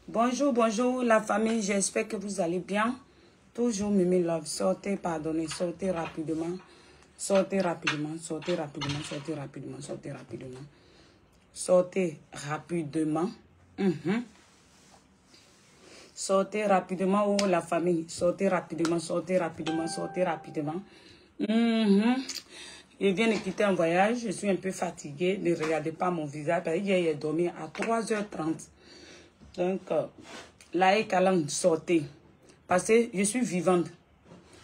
Bonjour, bonjour la famille, j'espère que vous allez bien. Toujours Mimi Love, sortez, pardonnez, sortez rapidement. Sortez rapidement, sortez rapidement, sortez rapidement, sortez rapidement. Sortez rapidement. Sortez rapidement, oh la famille. Sortez rapidement, sortez rapidement, sortez rapidement. Je viens de quitter un voyage, je suis un peu fatiguée. Ne regardez pas mon visage. Hier, j'ai dormi à 3h30. Donc, là, il calme, sortez. Parce que je suis vivante.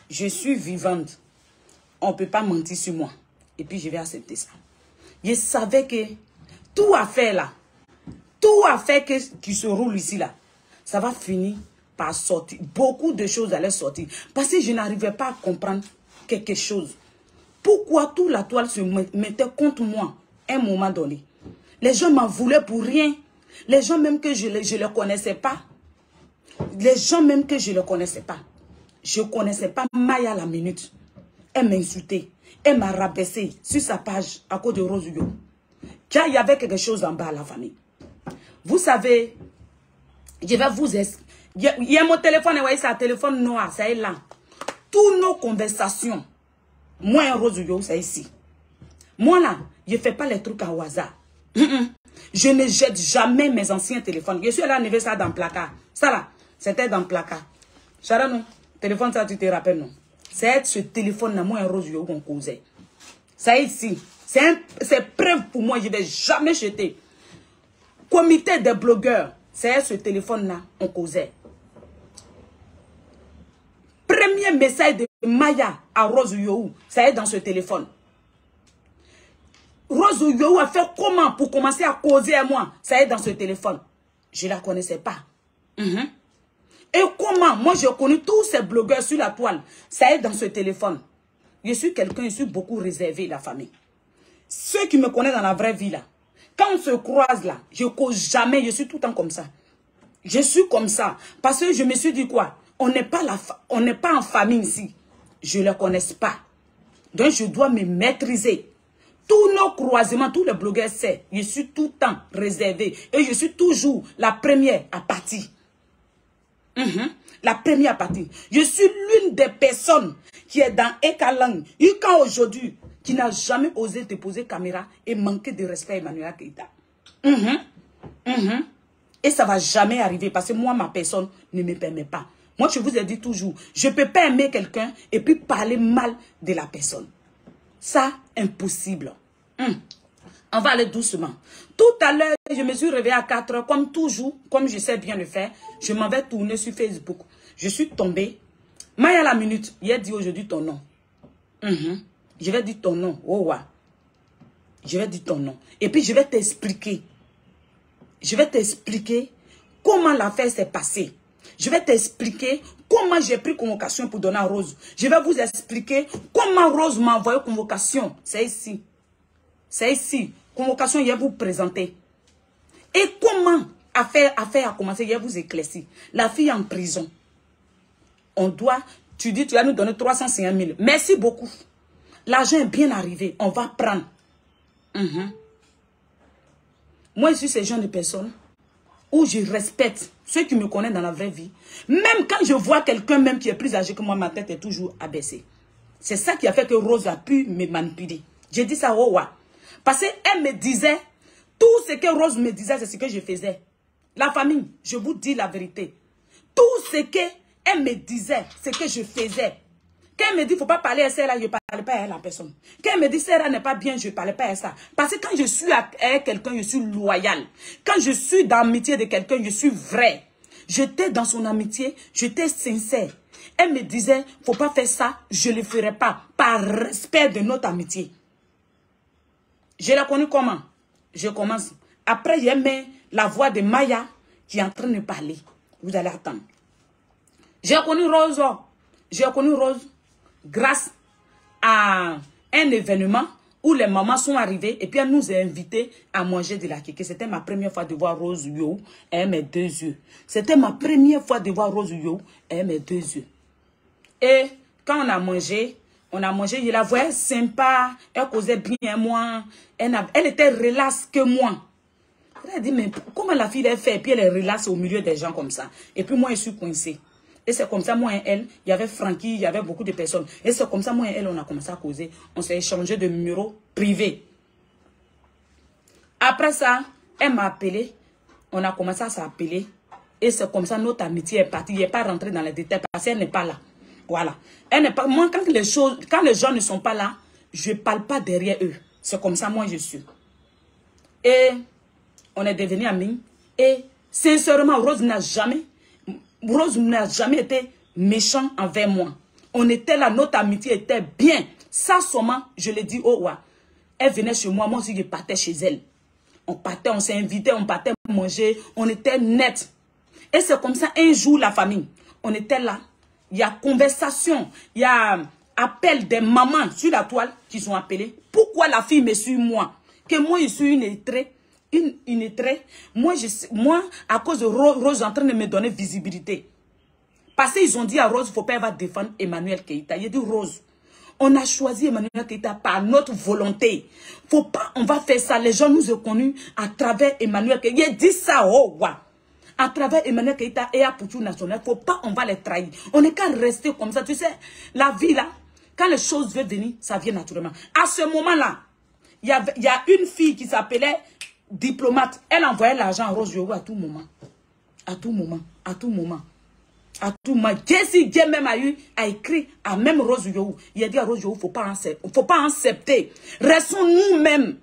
Je suis vivante. On ne peut pas mentir sur moi. Et puis, je vais accepter ça. Je savais que tout à fait là, tout à fait qui se roule ici là, ça va finir par sortir. Beaucoup de choses allaient sortir. Parce que je n'arrivais pas à comprendre quelque chose. Pourquoi toute la toile se mettait contre moi à un moment donné? Les gens m'en voulaient pour rien. Les gens même que je ne les connaissais pas. Les gens même que je ne les connaissais pas. Je ne connaissais pas Maya la minute. Elle m'a insulté. Elle m'a rabaissé sur sa page à cause de Rose Yo. Car il y avait quelque chose en bas à la famille. Vous savez, je vais vous expliquer. Il y a mon téléphone, vous voyez, c'est un téléphone noir, c'est là. Toutes nos conversations, moi et Rose Yo, c'est ici. Moi là, je ne fais pas les trucs au hasard. Je ne jette jamais mes anciens téléphones. Je suis allé enlever ça dans le placard. Ça là, c'était dans le placard. Chara, non, téléphone ça, tu te rappelles, non? C'est ce téléphone-là, moi et Rose Yo, qu'on causait. Ça ici, c'est preuve pour moi, je ne vais jamais jeter. Comité des blogueurs, c'est ce téléphone-là, on causait. Premier message de Maya à Rose Yo, ça est dans ce téléphone. Rose Yo a fait comment pour commencer à causer à moi? Ça est dans ce téléphone. Je ne la connaissais pas. Et comment? Moi, j'ai connu tous ces blogueurs sur la toile. Ça est dans ce téléphone. Je suis quelqu'un, je suis beaucoup réservé, la famille. Ceux qui me connaissent dans la vraie vie, là, quand on se croise, là, je ne cause jamais, je suis tout le temps comme ça. Je suis comme ça. Parce que je me suis dit quoi? On n'est pas en famille ici. Je ne les connais pas. Donc, je dois me maîtriser. Tous nos croisements, tous les blogueurs savent, je suis tout le temps réservé. Et je suis toujours la première à partir. La première à partir. Je suis l'une des personnes qui est dans Ekalang. Jusqu'à aujourd'hui, qui n'a jamais osé déposer caméra et manquer de respect à Emmanuel Keïta. Et ça ne va jamais arriver parce que moi, ma personne ne me permet pas. Moi, je vous ai dit toujours, je ne peux pas aimer quelqu'un et puis parler mal de la personne. Ça, impossible. On va aller doucement. Tout à l'heure, je me suis réveillée à 4 heures, comme toujours, comme je sais bien le faire. Je m'en vais tourner sur Facebook. Je suis tombée. Maya la minute, il a dit aujourd'hui ton nom. Je vais dire ton nom. Oh, ouais. Je vais dire ton nom. Et puis, je vais t'expliquer. Je vais t'expliquer comment l'affaire s'est passée. Je vais t'expliquer comment j'ai pris convocation pour donner à Rose. Je vais vous expliquer comment Rose m'a envoyé convocation. C'est ici. C'est ici. Convocation, je vais vous présenter. Et comment affaire a commencé, je vais vous éclaircir. La fille est en prison. On doit, tu dis, tu vas nous donner 350 000. Merci beaucoup. L'argent est bien arrivé. On va prendre. Moi, je suis ce genre de personne où je respecte ceux qui me connaissent dans la vraie vie. Même quand je vois quelqu'un même qui est plus âgé que moi, ma tête est toujours abaissée. C'est ça qui a fait que Rose a pu me manipuler. J'ai dit ça au roi. Parce qu'elle me disait, tout ce que Rose me disait, c'est ce que je faisais. La famille, je vous dis la vérité. Tout ce qu'elle me disait, c'est ce que je faisais. Quand elle me dit, il ne faut pas parler à ça, là, je ne parle pas à la personne. Quand elle me dit, ça n'est pas bien, je ne parle pas à ça. Parce que quand je suis avec quelqu'un, je suis loyal. Quand je suis dans l'amitié de quelqu'un, je suis vrai. J'étais dans son amitié, j'étais sincère. Elle me disait, il ne faut pas faire ça, je ne le ferai pas. Par respect de notre amitié. Je l'ai connue comment? Je commence. Après, j'ai mis la voix de Maya qui est en train de parler. Vous allez attendre. J'ai connu Rose. J'ai connu Rose grâce à un événement où les mamans sont arrivées et puis elle nous a invités à manger de la kéké. C'était ma première fois de voir Rose Yo et mes deux yeux. C'était ma première fois de voir Rose Yo et mes deux yeux. Et quand on a mangé, je la voyais sympa, elle causait bien moi, elle était relax que moi. Elle dit, mais comment la fille elle fait? Et puis elle relaxe au milieu des gens comme ça. Et puis moi, je suis coincée. Et c'est comme ça, moi et elle, il y avait Francky, il y avait beaucoup de personnes. Et c'est comme ça, moi et elle, on a commencé à causer. On s'est échangé de numéros privés. Après ça, elle m'a appelé. On a commencé à s'appeler. Et c'est comme ça, notre amitié est partie. Il n'est pas rentré dans les détails parce qu'elle n'est pas là. Voilà. Elle n'est pas... Moi, quand les gens ne sont pas là, je ne parle pas derrière eux. C'est comme ça, moi, je suis. Et on est devenus amis. Et sincèrement, Rose n'a jamais été méchant envers moi. On était là, notre amitié était bien. Ça, seulement, je l'ai dit au roi. Elle venait chez moi, moi aussi, je partais chez elle. On partait, on s'est invité, on partait manger, on était net. Et c'est comme ça, un jour, la famille, on était là. Il y a conversation, il y a appel des mamans sur la toile qui sont appelées. Pourquoi la fille me suit moi? Que moi, je suis une étrée. Moi, à cause de Rose, en train de me donner visibilité. Parce qu'ils ont dit à Rose, il ne faut pas défendre Emmanuel Keïta. Il a dit, Rose, on a choisi Emmanuel Keïta par notre volonté. Faut pas, on va faire ça. Les gens nous ont connus à travers Emmanuel Keïta. Il a dit ça, oh, ouais. À travers Emmanuel Keïta et à Poutou National. Faut pas, on va les trahir. On n'est qu'à rester comme ça. Tu sais, la vie là, quand les choses veulent venir, ça vient naturellement. À ce moment-là, il y a une fille qui s'appelait diplomate. Elle envoyait l'argent à Rose Yogo à tout moment. À tout moment. À tout moment. À tout moment. Jessie même a écrit à même Rose Yogo. Il a dit à Rose Yogo, faut pas accepter. Restons nous-mêmes.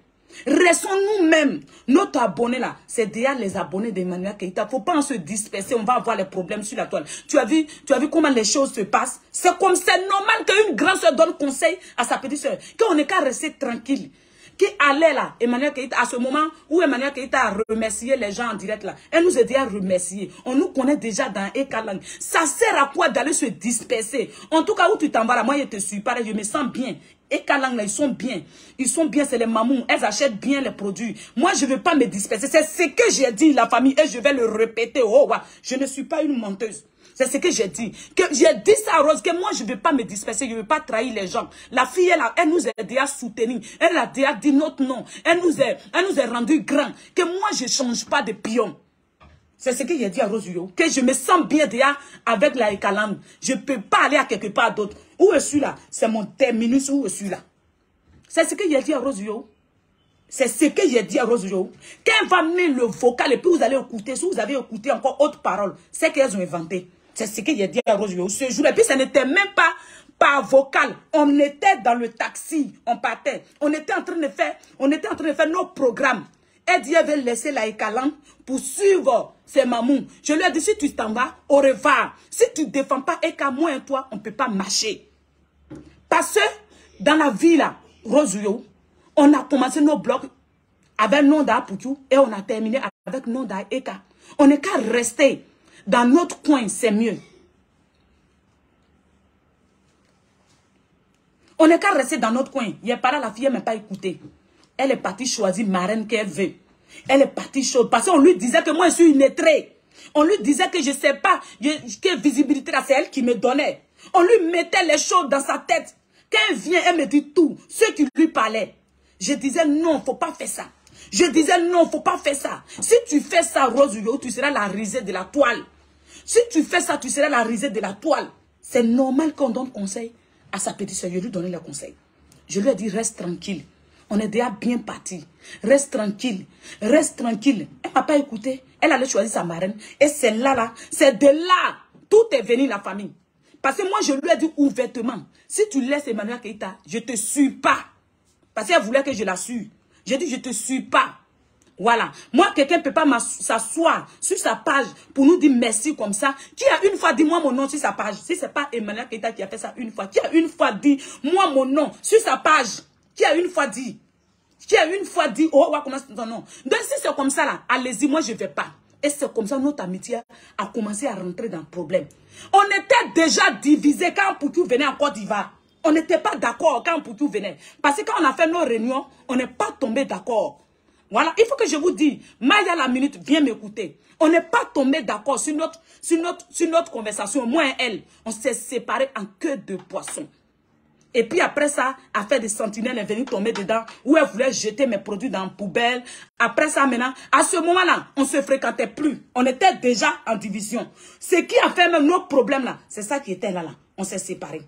Restons nous-mêmes. Notre abonné là, c'est déjà les abonnés d'Emmanuel Keïta. Il ne faut pas se disperser, on va avoir les problèmes sur la toile. Tu as vu comment les choses se passent? C'est comme c'est normal qu'une grande soeur donne conseil à sa petite soeur. Qu'on n'est qu'à rester tranquille. Qui allait là, Emmanuel Keïta, à ce moment où Emmanuel Keïta a remercié les gens en direct là, elle nous a déjà remercié. On nous connaît déjà dans Ekalang. Ça sert à quoi d'aller se disperser? En tout cas, où tu t'en vas là, moi je te suis pas, je me sens bien. Ekalang là, ils sont bien. Ils sont bien, c'est les mamous. Elles achètent bien les produits. Moi, je ne veux pas me disperser. C'est ce que j'ai dit, la famille, et je vais le répéter. Oh, ouais. Je ne suis pas une menteuse. C'est ce que j'ai dit. J'ai dit ça à Rose, que moi, je ne veux pas me disperser, je ne veux pas trahir les gens. La fille, elle nous a déjà soutenus. Elle a déjà dit notre nom. Elle nous a rendu grand. Que moi, je ne change pas de pion. C'est ce que j'ai dit à Rose Yo. Que je me sens bien déjà avec la Ekaland. Je ne peux pas aller à quelque part d'autre. Où je suis là? C'est mon terminus où je suis là. C'est ce que j'ai dit à Rose Yo. C'est ce que j'ai dit à Rose Jo. Quand elle va mettre le vocal et puis vous allez écouter, si vous avez écouté encore autre parole, c'est qu'elles ont inventé. C'est ce que j'ai dit à Rose Jo ce jour. Et puis ça n'était même pas par vocal. On était dans le taxi, on partait. On était en train de faire nos programmes. Elle dit elle veut laisser la Ekaland pour suivre ses mamous. Je lui ai dit si tu t'en vas, au revoir. Si tu ne défends pas Eka, moi et toi, on ne peut pas marcher. Parce que dans la vie là, Rose Jo, on a commencé nos blogs avec Nonda Poutou et on a terminé avec Nonda Eka. On n'est qu'à rester dans notre coin, c'est mieux. On n'est qu'à rester dans notre coin. Il n'est pas là, la fille, elle ne m'a pas écouté. Elle est partie choisir marraine qu'elle veut. Elle est partie chaude. Parce qu'on lui disait que moi, je suis une étrée. On lui disait que je ne sais pas, quelle visibilité là, c'est elle qui me donnait. On lui mettait les choses dans sa tête. Quand elle vient, elle me dit tout. Ce qui lui parlait. Je disais non, il ne faut pas faire ça. Je disais non, il ne faut pas faire ça. Si tu fais ça, Rose Yo, tu seras la risée de la toile. Si tu fais ça, tu seras la risée de la toile. C'est normal qu'on donne conseil à sa petite soeur. Je lui donnais le conseil. Je lui ai dit, reste tranquille. On est déjà bien parti. Reste tranquille. Reste tranquille. Elle ne m'a pas écouté. Elle allait choisir sa marraine. Et c'est là, c'est de là, tout est venu la famille. Parce que moi, je lui ai dit ouvertement, si tu laisses Emmanuel Keïta, je ne te suis pas. Parce qu'elle voulait que je la sue. J'ai dit, je ne te suis pas. Voilà. Moi, quelqu'un ne peut pas s'asseoir sur sa page pour nous dire merci comme ça. Qui a une fois dit moi mon nom sur sa page? Si ce n'est pas Emmanuel Keïta qui a fait ça une fois. Qui a une fois dit moi mon nom sur sa page? Qui a une fois dit? Qui a une fois dit, oh, comment c'est ton nom? Donc si c'est comme ça là, allez-y, moi je ne vais pas. Et c'est comme ça notre amitié a commencé à rentrer dans le problème. On était déjà divisés quand Poutou venait en Côte d'Ivoire. On n'était pas d'accord quand Poutou venait. Parce que quand on a fait nos réunions, on n'est pas tombé d'accord. Voilà, il faut que je vous dise, Maya la minute, viens m'écouter. On n'est pas tombé d'accord sur notre conversation. Moi et elle, on s'est séparés en queue de poisson. Et puis après ça, à faire des sentinelles, elle est venue tomber dedans, où elle voulait jeter mes produits dans la poubelle. Après ça, maintenant, à ce moment-là, on ne se fréquentait plus. On était déjà en division. Ce qui a fait même nos problèmes là, c'est ça qui était là. On s'est séparés.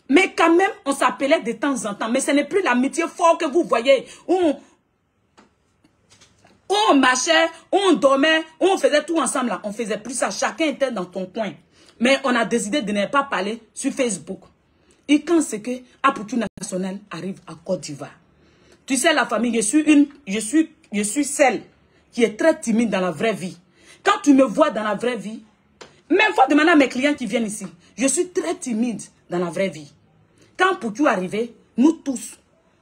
Mais quand même, on s'appelait de temps en temps. Mais ce n'est plus l'amitié forte que vous voyez, où on marchait, où on dormait, où on faisait tout ensemble là. On faisait plus ça. Chacun était dans ton coin. Mais on a décidé de ne pas parler sur Facebook. Et quand c'est que Apoutou National arrive à Côte d'Ivoire, tu sais, la famille, je suis celle qui est très timide dans la vraie vie. Quand tu me vois dans la vraie vie, même faut demander à mes clients qui viennent ici, je suis très timide dans la vraie vie. Quand Apoutou arrivait, nous tous,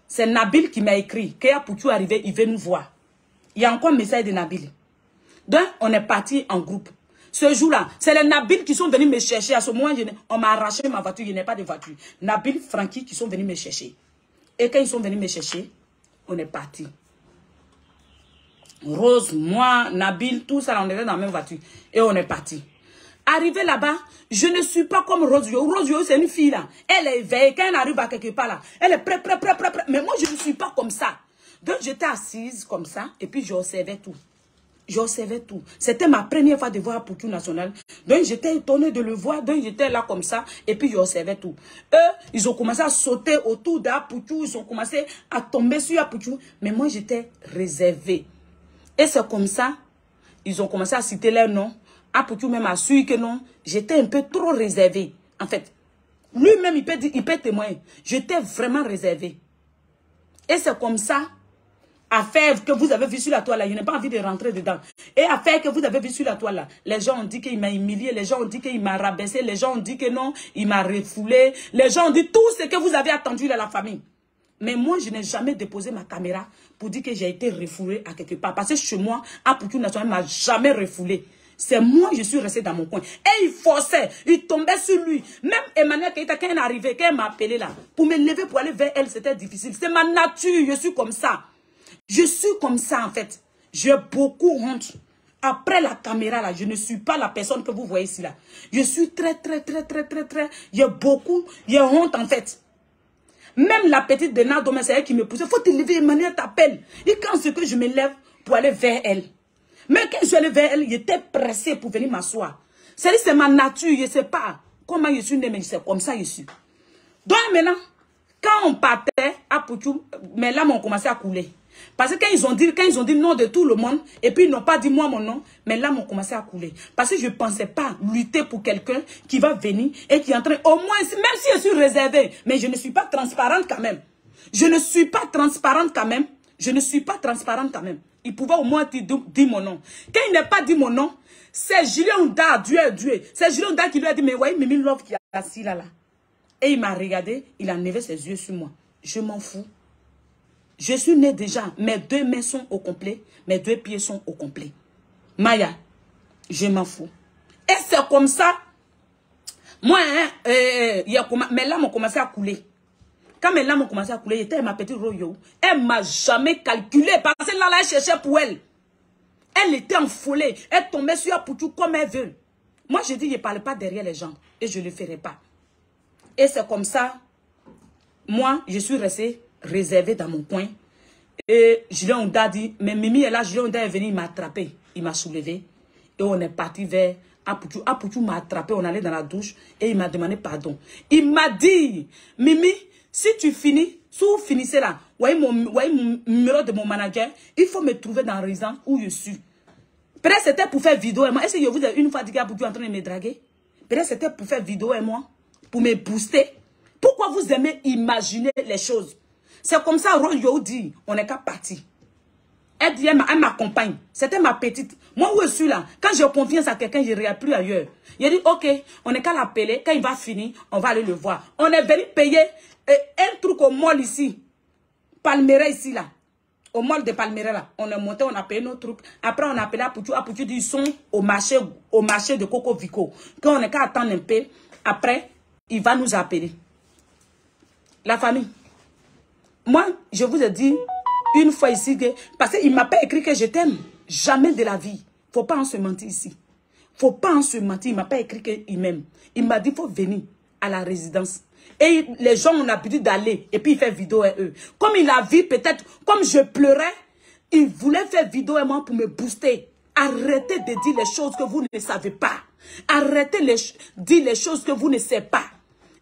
c'est Nabil qui m'a écrit, quand Apoutou arrivait, il veut nous voir. Il y a encore un message de Nabil. Donc, on est parti en groupe. Ce jour-là, c'est les Nabil qui sont venus me chercher. À ce moment, on m'a arraché ma voiture, il n'y a pas de voiture. Nabil, Francky qui sont venus me chercher. Et quand ils sont venus me chercher, on est parti. Rose, moi, Nabil, tout ça, on était dans la même voiture. Et on est parti. Arrivé là-bas, je ne suis pas comme Rosio. Rosio, c'est une fille là. Elle est éveillée. Quand elle arrive à quelque part là, elle est prête. Mais moi, je ne suis pas comme ça. Donc, j'étais assise comme ça. Et puis, j'observais tout. J'observais tout. C'était ma première fois de voir Apoutou National. Donc, j'étais étonnée de le voir. Donc, j'étais là comme ça. Et puis, j'observais tout. Eux, ils ont commencé à sauter autour d'Apoutou. Ils ont commencé à tomber sur Apoutou. Mais moi, j'étais réservée. Et c'est comme ça, ils ont commencé à citer leur nom. Apoutou même a su que non, j'étais un peu trop réservée. En fait, lui-même, il peut témoigner. J'étais vraiment réservée. Et c'est comme ça, affaire que vous avez vu sur la toile là, je n'ai pas envie de rentrer dedans. Et affaire que vous avez vu sur la toile là, les gens ont dit qu'il m'a humilié, les gens ont dit qu'il m'a rabaissé, les gens ont dit que non, il m'a refoulé, les gens ont dit tout ce que vous avez attendu de la famille. Mais moi, je n'ai jamais déposé ma caméra pour dire que j'ai été refoulée à quelque part. Parce que chez moi, Apoutou National ne m'a jamais refoulée. C'est moi, je suis restée dans mon coin. Et il forçait, il tombait sur lui. Même Emmanuel Keïta, quand elle est arrivée, quand elle m'a appelé là, pour me lever, pour aller vers elle, c'était difficile. C'est ma nature, je suis comme ça. Je suis comme ça en fait. J'ai beaucoup honte. Après la caméra là, je ne suis pas la personne que vous voyez ici là. Je suis très. J'ai honte en fait. Même la petite de Nado, c'est elle qui me poussait. Faut te lever, Emmanuel t'appelle. Et quand c'est que je me lève pour aller vers elle. Mais quand je suis allée vers elle, j'étais pressée pour venir m'asseoir. C'est ma nature, je ne sais pas comment je suis née, mais c'est comme ça je suis. Donc maintenant, quand on partait à Poutou, mes larmes ont commencé à couler. Parce que quand ils ont dit le nom de tout le monde, et puis ils n'ont pas dit moi mon nom, mes larmes ont commencé à couler. Parce que je ne pensais pas lutter pour quelqu'un qui va venir et qui est en train, au moins, même si je suis réservée, mais je ne suis pas transparente quand même. Je ne suis pas transparente quand même. Il pouvait au moins dire mon nom. Quand il n'a pas dit mon nom, c'est Julien Ouda, Dieu. C'est Julien Ouda qui lui a dit, mais voyez, Mimi Love qui est assis là. Et il m'a regardé, il a levé ses yeux sur moi. Je m'en fous. Je suis née déjà. Mes 2 mains sont au complet. Mes 2 pieds sont au complet. Maya, je m'en fous. Et c'est comme ça. Moi, mes larmes ont commencé à couler. Quand mes larmes ont commencé à couler, j'étais ma petite Royo. Elle ne m'a jamais calculé. Parce que là, elle cherchait pour elle. Elle était enfolée. Elle tombait sur Apoutou comme elle veut. Moi, je dis, je ne parle pas derrière les gens. Et je ne le ferai pas. Et c'est comme ça. Moi, je suis restée réservée dans mon coin. Et Julien Ouda dit, mais Mimi est là, Julien Ouda est venu, il m'a attrapé. Il m'a soulevé. Et on est parti vers Apoutou. Apoutou m'a attrapé, on allait dans la douche. Et il m'a demandé pardon. Il m'a dit, Mimi, si tu finis, si vous finissez là, voyez mon numéro de mon manager, il faut me trouver dans la résidence où je suis. Peut-être c'était pour faire vidéo et moi. Est-ce que je vous ai une fois dit qu'Apoutou est en train de me draguer? Peut-être c'était pour faire vidéo et moi, pour me booster. Pourquoi vous aimez imaginer les choses? C'est comme ça, Royo dit, on n'est qu'à partir. Elle dit, elle m'accompagne. C'était ma petite. Moi, où je suis là, quand j'ai confiance à quelqu'un, je ne regarde plus ailleurs. Il a dit, ok, on n'est qu'à l'appeler. Quand il va finir, on va aller le voir. On est venu payer un truc au mall ici. Palmeret ici, là. Au mall de Palmeret, là. On est monté, on a payé nos trucs. Après, on a appelé Apoutou. Apoutou dit, ils sont au marché de Coco Vico. Quand on n'est qu'à attendre un peu, après, il va nous appeler. La famille. Moi, je vous ai dit une fois ici que... Parce qu'il ne m'a pas écrit que je t'aime. Jamais de la vie. Il ne faut pas en se mentir ici. Il ne faut pas en se mentir. Il ne m'a pas écrit qu'il m'aime. Il m'a dit qu'il faut venir à la résidence. Et les gens ont l'habitude d'aller. Et puis il fait vidéo à eux. Comme il a vu peut-être, comme je pleurais, il voulait faire vidéo à moi pour me booster. Arrêtez de dire les choses que vous ne savez pas. Arrêtez de dire les choses que vous ne savez pas.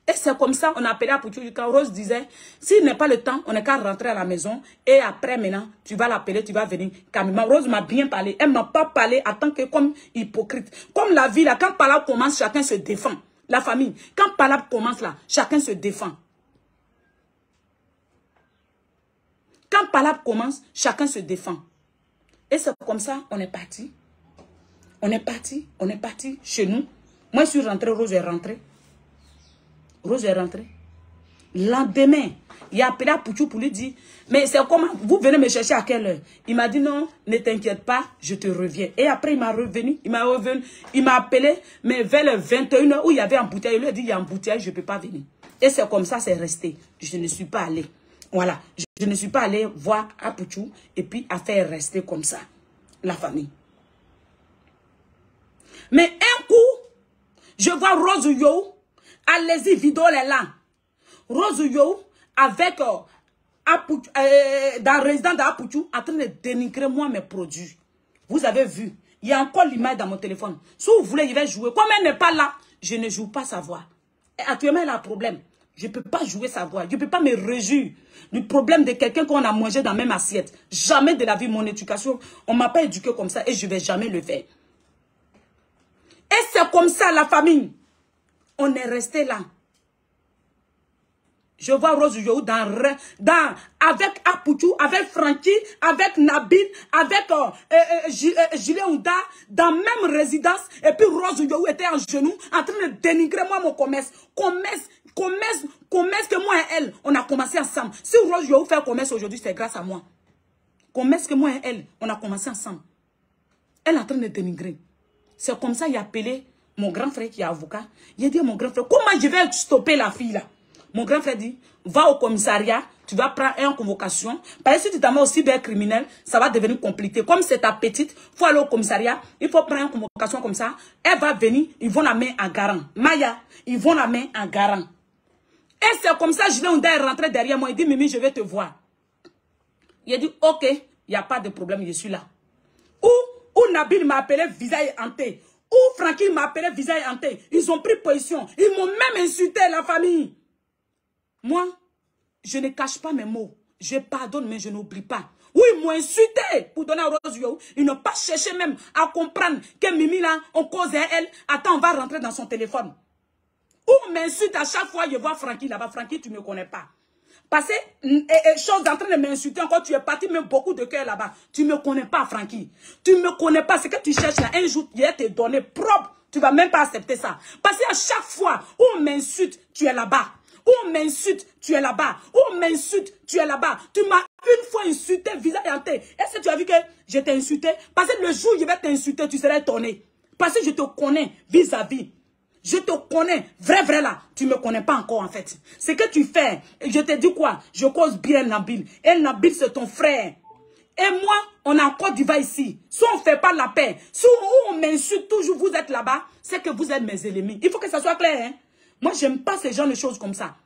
Et c'est comme ça, on a appelé à Pouchou. Quand Rose disait, s'il n'est pas le temps, on n'est qu'à rentrer à la maison. Et après, maintenant, tu vas l'appeler, tu vas venir. Calmement. Rose m'a bien parlé. Elle ne m'a pas parlé en tant que comme hypocrite. Comme la vie, là, quand Palab commence, chacun se défend. La famille, quand Palab commence, là, chacun se défend. Quand Palab commence, chacun se défend. Et c'est comme ça, on est parti. On est parti chez nous. Moi, je suis rentrée, Rose est rentrée. Rose est rentrée. Lendemain, il a appelé à Pouchou pour lui dire, mais c'est comment, vous venez me chercher à quelle heure? Il m'a dit non, ne t'inquiète pas, je te reviens. Et après, il m'a appelé, mais vers les 21h où il y avait un bouteille, il lui a dit, il y a un bouteille, je ne peux pas venir. Et c'est comme ça, c'est resté. Je ne suis pas allée. Voilà, je ne suis pas allée voir à Pouchou et puis à faire rester comme ça, la famille. Mais un coup, je vois Rose Yo, allez-y, vidéo est là. Rose Yo, avec, dans le résident d'Apouchou, en train de dénigrer moi mes produits. Vous avez vu, il y a encore l'image dans mon téléphone. Si vous voulez, il va jouer. Comme elle n'est pas là, je ne joue pas sa voix. Et actuellement, elle a un problème. Je ne peux pas jouer sa voix. Je ne peux pas me réjouir du problème de quelqu'un qu'on a mangé dans la même assiette. Jamais de la vie, mon éducation, on ne m'a pas éduqué comme ça et je ne vais jamais le faire. Et c'est comme ça, la famille. On est resté là. Je vois Rose Yo avec Apouchou, avec Francky, avec Nabil, avec Julien Ouda, dans la même résidence. Et puis Rose Yo était en genoux, en train de dénigrer moi mon commerce. Commerce que moi et elle, on a commencé ensemble. Si Rose Yo fait commerce aujourd'hui, c'est grâce à moi. Commerce que moi et elle, on a commencé ensemble. Elle est en train de dénigrer. C'est comme ça qu'il a appelé mon grand frère qui est avocat. Il a dit à mon grand frère, comment je vais stopper la fille là? Mon grand frère dit, va au commissariat, tu vas prendre une convocation. Parce que si tu t'en vas au cybercriminel, ça va devenir compliqué. Comme c'est ta petite, il faut aller au commissariat, il faut prendre une convocation comme ça. Elle va venir, ils vont la mettre en garant. Maya, ils vont la mettre en garant. Et c'est comme ça, Julien Ouda est rentré derrière moi. Il dit, Mimi, je vais te voir. Il a dit, ok, il n'y a pas de problème, je suis là. Ou Nabil m'a appelé visage hanté. Ou Francky m'a appelé visage hanté. Ils ont pris position. Ils m'ont même insulté, la famille. Moi, je ne cache pas mes mots. Je pardonne, mais je n'oublie pas. Oui, ils m'ont insulté pour donner à Rose Yo. Ils n'ont pas cherché même à comprendre que Mimi, là, on cause à elle. Attends, on va rentrer dans son téléphone. Ou on m'insulte à chaque fois, je vois Francky là-bas. Francky, tu ne me connais pas. Parce que, chose en train de m'insulter encore, tu es parti même beaucoup de cœur là-bas. Tu ne me connais pas, Francky. Tu ne me connais pas. Ce que tu cherches là, un jour, il va te donner propre. Tu ne vas même pas accepter ça. Parce qu'à chaque fois où on m'insulte, tu es là-bas. Où on m'insulte, tu es là-bas. Où on m'insulte, tu es là-bas. Tu m'as une fois insulté, visage hanté. Est-ce que tu as vu que je t'ai insulté? Parce que le jour où je vais t'insulter, tu seras étonné. Parce que je te connais vis-à-vis. Je te connais, vrai là, tu ne me connais pas encore en fait. Ce que tu fais, je te dis quoi? Je cause bien Nabil. Et Nabil c'est ton frère. Et moi, on a encore du va ici. Si on ne fait pas la paix, si on m'insulte toujours, vous êtes là-bas, c'est que vous êtes mes ennemis. Il faut que ça soit clair. Hein? Moi, j'aime pas ce genre de choses comme ça.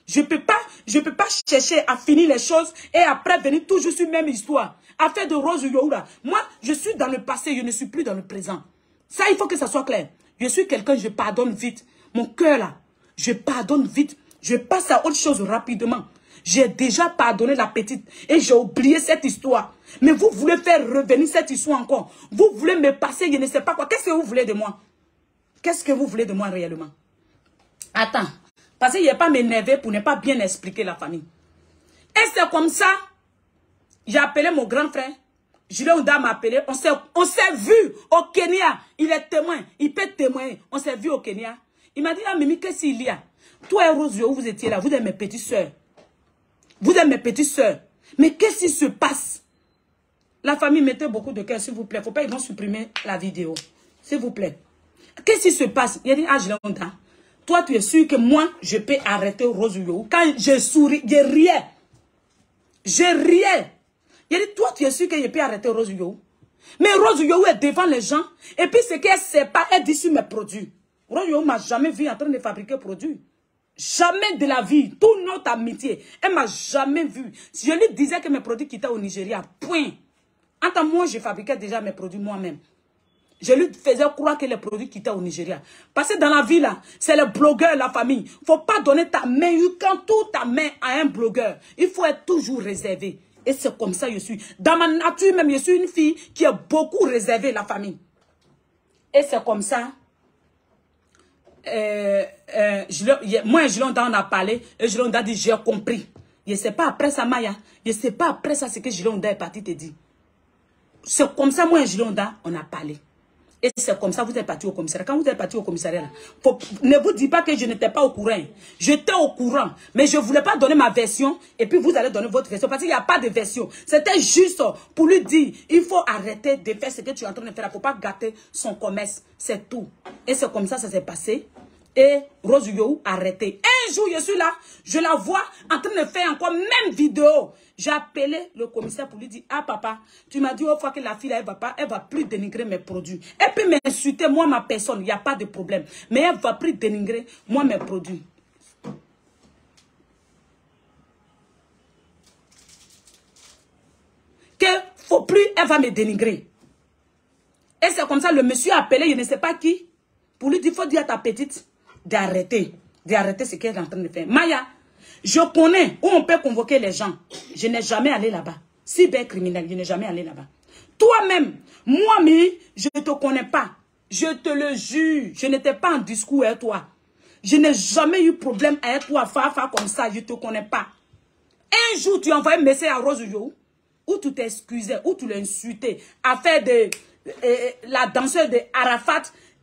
Je peux pas chercher à finir les choses et après venir toujours sur la même histoire. Affaire de Rose Youra. Moi, je suis dans le passé, je ne suis plus dans le présent. Ça, il faut que ça soit clair. Je suis quelqu'un, je pardonne vite. Mon cœur là, je pardonne vite. Je passe à autre chose rapidement. J'ai déjà pardonné la petite et j'ai oublié cette histoire. Mais vous voulez faire revenir cette histoire encore. Vous voulez me passer, je ne sais pas quoi. Qu'est-ce que vous voulez de moi? Qu'est-ce que vous voulez de moi réellement? Attends, parce qu'il n'y a pas m'énerver pour ne pas bien expliquer la famille. Et c'est comme ça, j'ai appelé mon grand frère. Julien Ouda m'a appelé, on s'est vu au Kenya. Il est témoin, il peut témoigner. On s'est vu au Kenya. Il m'a dit, ah Mimi, qu'est-ce qu'il y a? Toi et Rose, où vous étiez là, vous êtes mes petites soeurs. Vous êtes mes petites soeurs. Mais qu'est-ce qui se passe? La famille, mettez beaucoup de cœur, s'il vous plaît. Il ne faut pas, ils vont supprimer la vidéo. S'il vous plaît. Qu'est-ce qui se passe? Il a dit, ah Julien Ouda, toi tu es sûr que moi, je peux arrêter Rose Yo. Quand je souris, je riais. Je riais. Il dit, toi, tu es sûr que je peux arrêter Rose Yo. Mais Rose Yo est devant les gens. Et puis, ce qu'elle ne sait pas, elle dit sur mes produits. Rose Yo ne m'a jamais vu en train de fabriquer produits. Jamais de la vie, toute notre amitié, elle m'a jamais vu. Si je lui disais que mes produits quittaient au Nigeria, point. En tant que moi, je fabriquais déjà mes produits moi-même. Je lui faisais croire que les produits quittaient au Nigeria. Parce que dans la vie, là, c'est le blogueur, la famille. Il ne faut pas donner ta main, quand toute ta main à un blogueur. Il faut être toujours réservé. Et c'est comme ça que je suis. Dans ma nature même, je suis une fille qui est beaucoup réservée, la famille. Et c'est comme ça. Moi et Jilonda, on a parlé. Et Jilonda dit, j'ai compris. Je ne sais pas après ça, Maya. Je ne sais pas après ça, ce que Jilonda est parti te dire. C'est comme ça, moi et Jilonda, on a parlé. Et c'est comme ça que vous êtes parti au commissariat. Quand vous êtes parti au commissariat, là, ne vous dites pas que je n'étais pas au courant. J'étais au courant. Mais je ne voulais pas donner ma version. Et puis vous allez donner votre version. Parce qu'il n'y a pas de version. C'était juste pour lui dire, il faut arrêter de faire ce que tu es en train de faire. Il ne faut pas gâter son commerce. C'est tout. Et c'est comme ça que ça s'est passé. Et Rose Yohou arrêté. Un jour, je suis là. Je la vois en train de faire encore même vidéo. J'ai appelé le commissaire pour lui dire, ah papa, tu m'as dit au fois que la fille, elle va plus dénigrer mes produits. Elle peut m'insulter, moi, ma personne, il n'y a pas de problème. Mais elle va plus dénigrer, moi, mes produits. Que faut plus, elle va me dénigrer. Et c'est comme ça, le monsieur a appelé, je ne sais pas qui, pour lui dire, il faut dire à ta petite d'arrêter ce qu'elle est en train de faire. Maya, je connais où on peut convoquer les gens. Je n'ai jamais allé là-bas. Cybercriminel, je n'ai jamais allé là-bas. Toi-même, moi, je ne te connais pas. Je te le jure, je n'étais pas en discours avec toi. Je n'ai jamais eu problème avec toi, Fafa, comme ça, je ne te connais pas. Un jour, tu as envoyé un message à Rose Yohou, où tu t'excusais, où tu l'insultais, à faire de la danseuse de Arafat,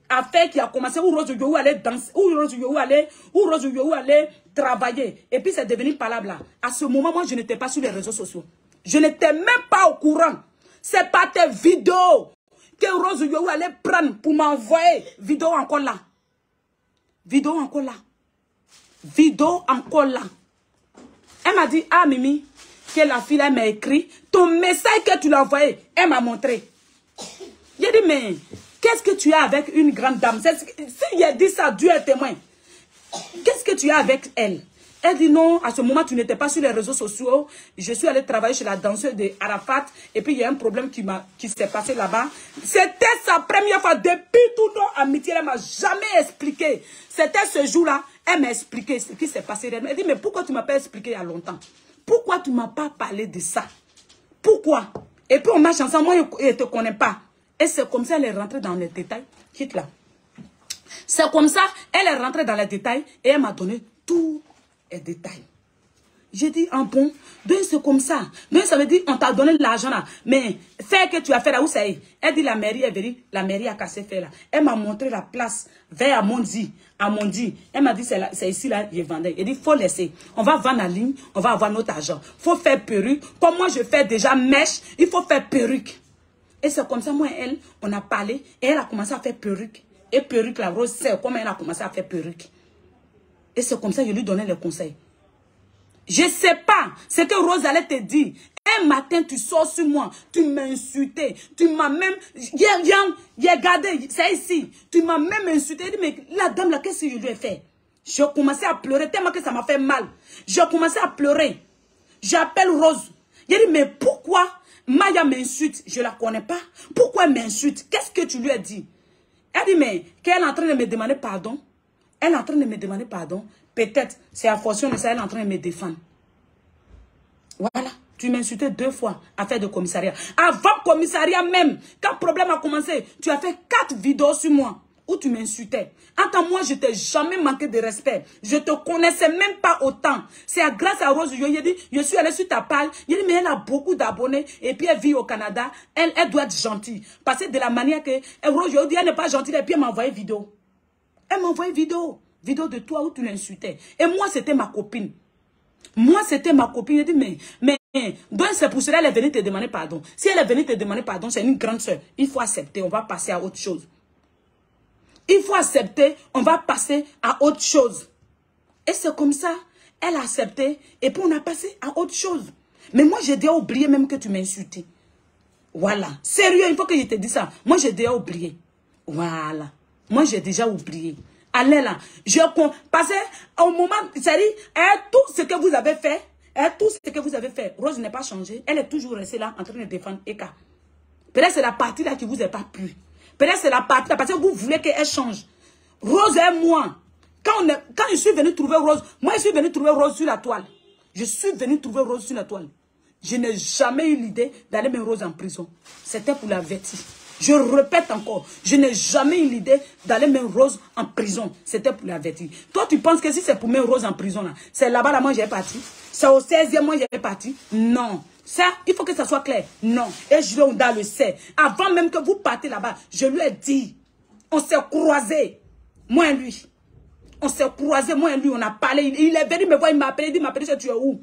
affaire qui a commencé où Rose Yohou allait danser, où Rose Yohou allait travailler. Et puis c'est devenu palabre là. À ce moment, moi, je n'étais pas sur les réseaux sociaux. Je n'étais même pas au courant. C'est pas tes vidéos que Rose Yohou allait prendre pour m'envoyer. Vidéo encore là. Vidéo encore là. Vidéo encore là. Elle m'a dit, ah Mimi, que la fille elle m'a écrit. Ton message que tu l'as envoyé, elle m'a montré. J'ai dit, mais qu'est-ce que tu as avec une grande dame? Si il a dit ça, Dieu est témoin. Qu'est-ce que tu as avec elle? Elle dit non, à ce moment, tu n'étais pas sur les réseaux sociaux. Je suis allée travailler chez la danseuse de Arafat. Et puis, il y a un problème qui s'est passé là-bas. C'était sa première fois. Depuis tout notre amitié, elle ne m'a jamais expliqué. C'était ce jour-là, elle m'a expliqué ce qui s'est passé. Elle m'a dit, mais pourquoi tu ne m'as pas expliqué il y a longtemps? Pourquoi tu ne m'as pas parlé de ça? Pourquoi? Et puis, on marche ensemble. Moi, je ne te connais pas. Et c'est comme ça, elle est rentrée dans les détails. Quitte là. C'est comme ça, elle est rentrée dans les détails et elle m'a donné tous les détails. J'ai dit, ah bon, donc c'est comme ça. Donc ça veut dire, on t'a donné l'argent là. Mais faire que tu as fait là, où ça est? Elle dit, la mairie est venue, la mairie a cassé fait là. Elle m'a montré la place vers Amondi. Elle m'a dit, c'est ici là, je vendais. Elle dit, faut laisser. On va vendre en ligne, on va avoir notre argent. Faut faire perruque. Comme moi, je fais déjà mèche, il faut faire perruque. Et c'est comme ça, moi et elle, on a parlé et elle a commencé à faire perruque. Et perruque, la Rose sait comment elle a commencé à faire perruque. Et c'est comme ça que je lui donnais les conseils. Je ne sais pas ce que Rose allait te dire. Un matin, tu sors sur moi, tu m'as insulté, tu m'as même... J'ai gardé, c'est ici. Tu m'as même insulté. Dit, mais la dame là, qu'est-ce que je lui ai fait? J'ai commencé à pleurer tellement que ça m'a fait mal. J'ai commencé à pleurer. J'appelle Rose. J'ai dit, mais pourquoi Maya m'insulte? Je ne la connais pas. Pourquoi elle m'insulte? Qu'est-ce que tu lui as dit? Elle dit, mais qu'elle est en train de me demander pardon. Elle est en train de me demander pardon. Peut-être, c'est à fonction de ça, elle est en train de me défendre. Voilà. Tu m'as insulté 2 fois, affaire de commissariat. Avant commissariat même, quand le problème a commencé, tu as fait 4 vidéos sur moi où tu m'insultais. Attends, moi, je t'ai jamais manqué de respect. Je te connaissais même pas autant. C'est grâce à Rose Yohou. Je suis allée sur ta page. Il dit, mais elle a beaucoup d'abonnés. Et puis, elle vit au Canada. Elle doit être gentille. Parce que de la manière que Rose Yohou dit, elle n'est pas gentille. Et puis, elle m'a envoyé vidéo. Elle m'a envoyé vidéo. Vidéo de toi où tu l'insultais. Et moi, c'était ma copine. Moi, c'était ma copine. Elle dit, mais donc c'est pour cela qu'elle est venue te demander pardon. Si elle est venue te demander pardon, c'est une grande soeur. Il faut accepter. On va passer à autre chose. Il faut accepter, on va passer à autre chose. Et c'est comme ça, elle a accepté, et puis on a passé à autre chose. Mais moi, j'ai déjà oublié même que tu m'as insulté. Voilà. Sérieux, il faut que je te dise ça. Moi, j'ai déjà oublié. Voilà. Moi, j'ai déjà oublié. Allez là. Parce qu'au moment, c'est-à-dire, tout ce que vous avez fait, tout ce que vous avez fait, Rose n'est pas changée. Elle est toujours restée là en train de défendre Eka. Peut-être c'est la partie là qui vous est pas plu. Peut-être c'est la partie là parce que vous voulez qu'elle change. Rose et moi, quand je suis venu trouver Rose, moi je suis venu trouver Rose sur la toile. Je suis venu trouver Rose sur la toile. Je n'ai jamais eu l'idée d'aller mettre Rose en prison. C'était pour l'avertir. Je répète encore, je n'ai jamais eu l'idée d'aller mettre Rose en prison. C'était pour l'avertir. Toi, tu penses que si c'est pour mettre Rose en prison, c'est là-bas, là, moi, j'ai parti. C'est au 16e, moi, j'ai parti. Non. Ça, il faut que ça soit clair. Non. Et Julien Ouda le sait. Avant même que vous partez là-bas, je lui ai dit, on s'est croisés. Moi et lui. On s'est croisés, moi et lui, on a parlé. Il est venu me voir, il m'a appelé, il m'a appelé, tu es où?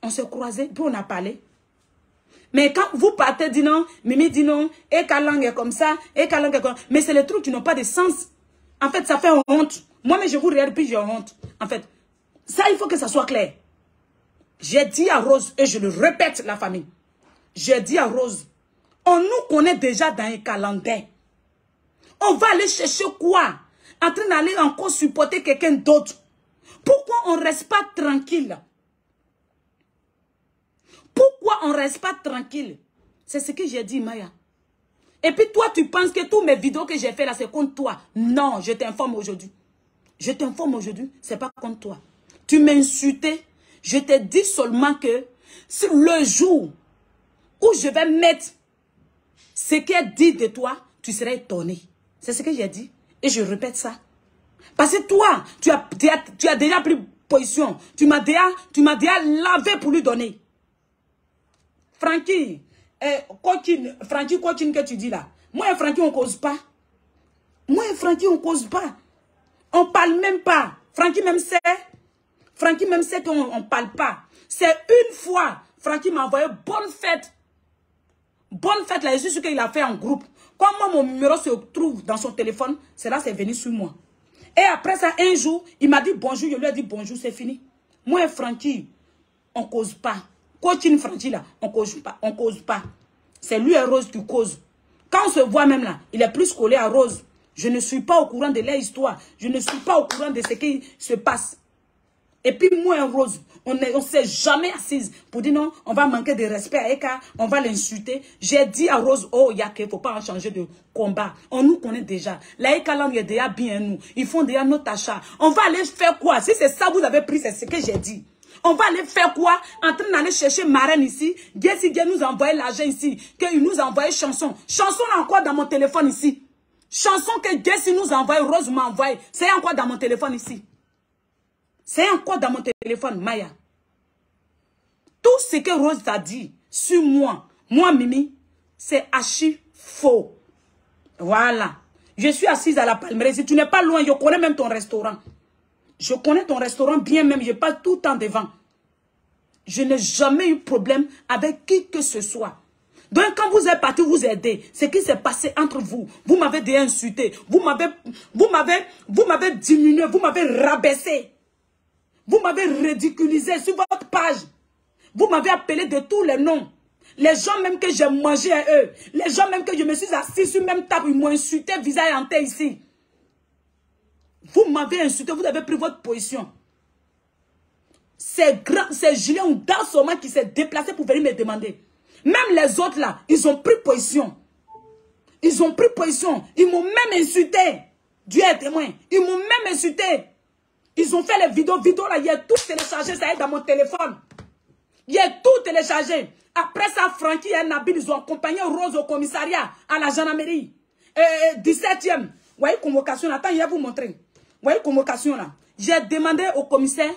On s'est croisés, puis on a parlé. Mais quand vous partez, dit non, Mimi dit non, et Kalang est comme ça, et Kalang est comme ça. Mais c'est les trucs qui n'ont pas de sens. En fait, ça fait honte. Moi-même, je vous regarde, puis j'ai honte. En fait, ça, il faut que ça soit clair. J'ai dit à Rose, et je le répète, la famille. J'ai dit à Rose, on nous connaît déjà dans un calendrier. On va aller chercher quoi? En train d'aller encore supporter quelqu'un d'autre. Pourquoi on ne reste pas tranquille? Pourquoi on ne reste pas tranquille? C'est ce que j'ai dit, Maya. Et puis toi, tu penses que tous mes vidéos que j'ai fait là, c'est contre toi. Non, je t'informe aujourd'hui. Je t'informe aujourd'hui, c'est pas contre toi. Tu m'as insulté. Je t'ai dit seulement que le jour où je vais mettre ce qu'elle dit de toi, tu serais étonné. C'est ce que j'ai dit. Et je répète ça. Parce que toi, tu as déjà pris position. Tu m'as déjà lavé pour lui donner. Francky, Francky, coaching que tu dis là. Moi et Francky, on ne cause pas. Moi et Francky, on ne cause pas. On ne parle même pas. Francky même sait. Francky même sait qu'on ne parle pas. C'est une fois, Francky m'a envoyé bonne fête. Bonne fête là, je suis sûr qu'il a fait en groupe. Quand moi, mon numéro se trouve dans son téléphone, c'est là, c'est venu sur moi. Et après ça, un jour, il m'a dit bonjour, je lui ai dit bonjour, c'est fini. Moi et Francky, on ne cause pas. Coaching Francky là, on ne cause pas. C'est lui et Rose qui cause. Quand on se voit même là, il est plus collé à Rose. Je ne suis pas au courant de leur histoire. Je ne suis pas au courant de ce qui se passe. Et puis moi et Rose, on ne s'est jamais assise pour dire non, on va manquer de respect à Eka, on va l'insulter. J'ai dit à Rose, oh Yake, il ne faut pas en changer de combat. On nous connaît déjà. La Eka langue est déjà bien nous. Ils font déjà notre achat. On va aller faire quoi? Si c'est ça vous avez pris, c'est ce que j'ai dit. On va aller faire quoi? En train d'aller chercher Marraine ici. Jessie nous a envoyé l'argent ici. Qu'il nous a envoyé chanson. Chanson là encore dans mon téléphone ici. Chanson que Jessie nous a envoyé, Rose m'a envoyé. C'est encore dans mon téléphone ici. C'est encore dans mon téléphone, Maya. Tout ce que Rose t'a dit sur moi, Mimi, c'est archi faux. Voilà. Je suis assise à la Palmeraie. Si tu n'es pas loin, je connais même ton restaurant. Je connais ton restaurant bien même. Je passe tout le temps devant. Je n'ai jamais eu problème avec qui que ce soit. Donc quand vous êtes parti vous aider, ce qui s'est passé entre vous, vous m'avez déjà insulté, vous m'avez diminué, vous m'avez rabaissé. Vous m'avez ridiculisé sur votre page. Vous m'avez appelé de tous les noms. Les gens même que j'ai mangé à eux. Les gens même que je me suis assis sur même table. Ils m'ont insulté visage en tête ici. Vous m'avez insulté. Vous avez pris votre position. C'est Julien Ouda seulement qui s'est déplacé pour venir me demander. Même les autres là, ils ont pris position. Ils ont pris position. Ils m'ont même insulté. Dieu est témoin. Ils m'ont même insulté. Ils ont fait les vidéos là, il y a tout téléchargé, ça est dans mon téléphone. Il y a tout téléchargé. Après ça, Francky et Nabil, ils ont accompagné Rose au commissariat, à la gendarmerie. 17e. Vous voyez, convocation là. Attends, je vais vous montrer. Vous voyez, convocation là. J'ai demandé au commissaire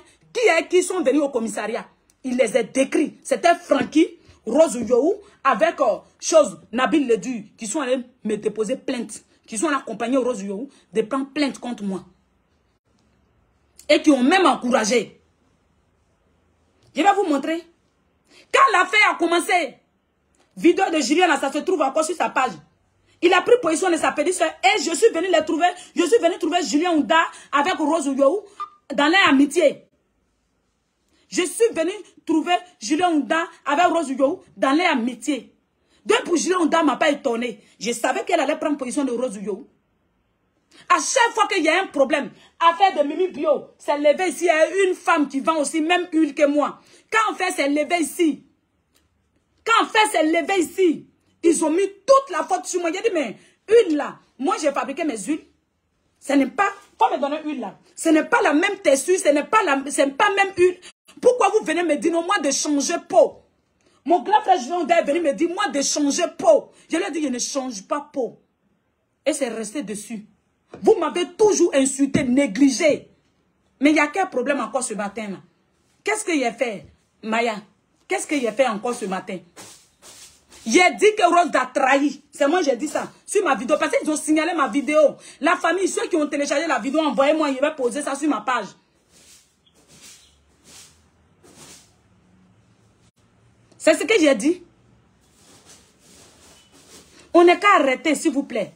qui sont venus au commissariat. Il les a décrits. C'était Francky, Rose Youhou, avec Nabil Ledu, qui sont allés me déposer plainte. Qui sont accompagnés Rose Youhou de prendre plainte contre moi. Et qui ont même encouragé. Je vais vous montrer. Quand l'affaire a commencé, vidéo de Julien, là, ça se trouve encore sur sa page. Il a pris position de sa petite soeur et je suis venu les trouver. Je suis venu trouver Julien Ouda avec Rose Youhou dans leur amitié. Je suis venu trouver Julien Ouda avec Rose Youhou dans leur amitié. Deux bougies, on ne m'a pas étonné. Je savais qu'elle allait prendre position de Rose Yo. À chaque fois qu'il y a un problème, affaire de Mimi Bio, c'est levé ici. Il y a une femme qui vend aussi même huile que moi. Quand on fait, c'est levé ici. Quand on fait, c'est levé ici. Ils ont mis toute la faute sur moi. J'ai dit, mais huile là, moi j'ai fabriqué mes huiles. Ce n'est pas, faut me donner huile là. Ce n'est pas la même texture, ce n'est pas même huile. Pourquoi vous venez me dire, non, moi de changer peau? Mon grand frère Julien est venu me dire, moi de changer peau. Je lui ai dit, je ne change pas peau. Et c'est resté dessus. Vous m'avez toujours insulté, négligé. Mais il y a quel problème encore ce matin là? Qu'est-ce que j'ai fait, Maya? Qu'est-ce que j'ai fait encore ce matin? J'ai dit que Rose a trahi. C'est moi j'ai dit ça sur ma vidéo. Parce qu'ils ont signalé ma vidéo. La famille, ceux qui ont téléchargé la vidéo, envoyez-moi, je vais poser ça sur ma page. C'est ce que j'ai dit. On n'est qu'à arrêter, s'il vous plaît.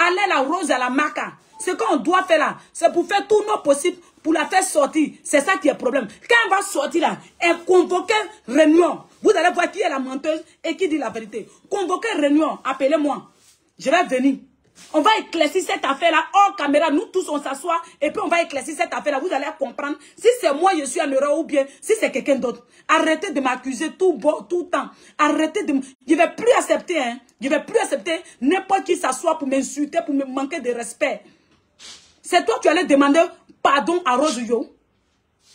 Allez la Rose à la maca. Ce qu'on doit faire là, c'est pour faire tout nos possible pour la faire sortir. C'est ça qui est le problème. Quand elle va sortir là, elle convoque réunion. Vous allez voir qui est la menteuse et qui dit la vérité. Convoquez réunion, appelez-moi. Je vais venir. On va éclaircir cette affaire-là hors caméra. Nous tous, on s'assoit et puis on va éclaircir cette affaire-là. Vous allez comprendre si c'est moi, je suis en erreur ou bien si c'est quelqu'un d'autre. Arrêtez de m'accuser tout le temps. Arrêtez de... Je ne vais plus accepter, hein. Je ne vais plus accepter n'importe qui s'assoit pour m'insulter, pour me manquer de respect. C'est toi qui allais demander pardon à Rose Yo.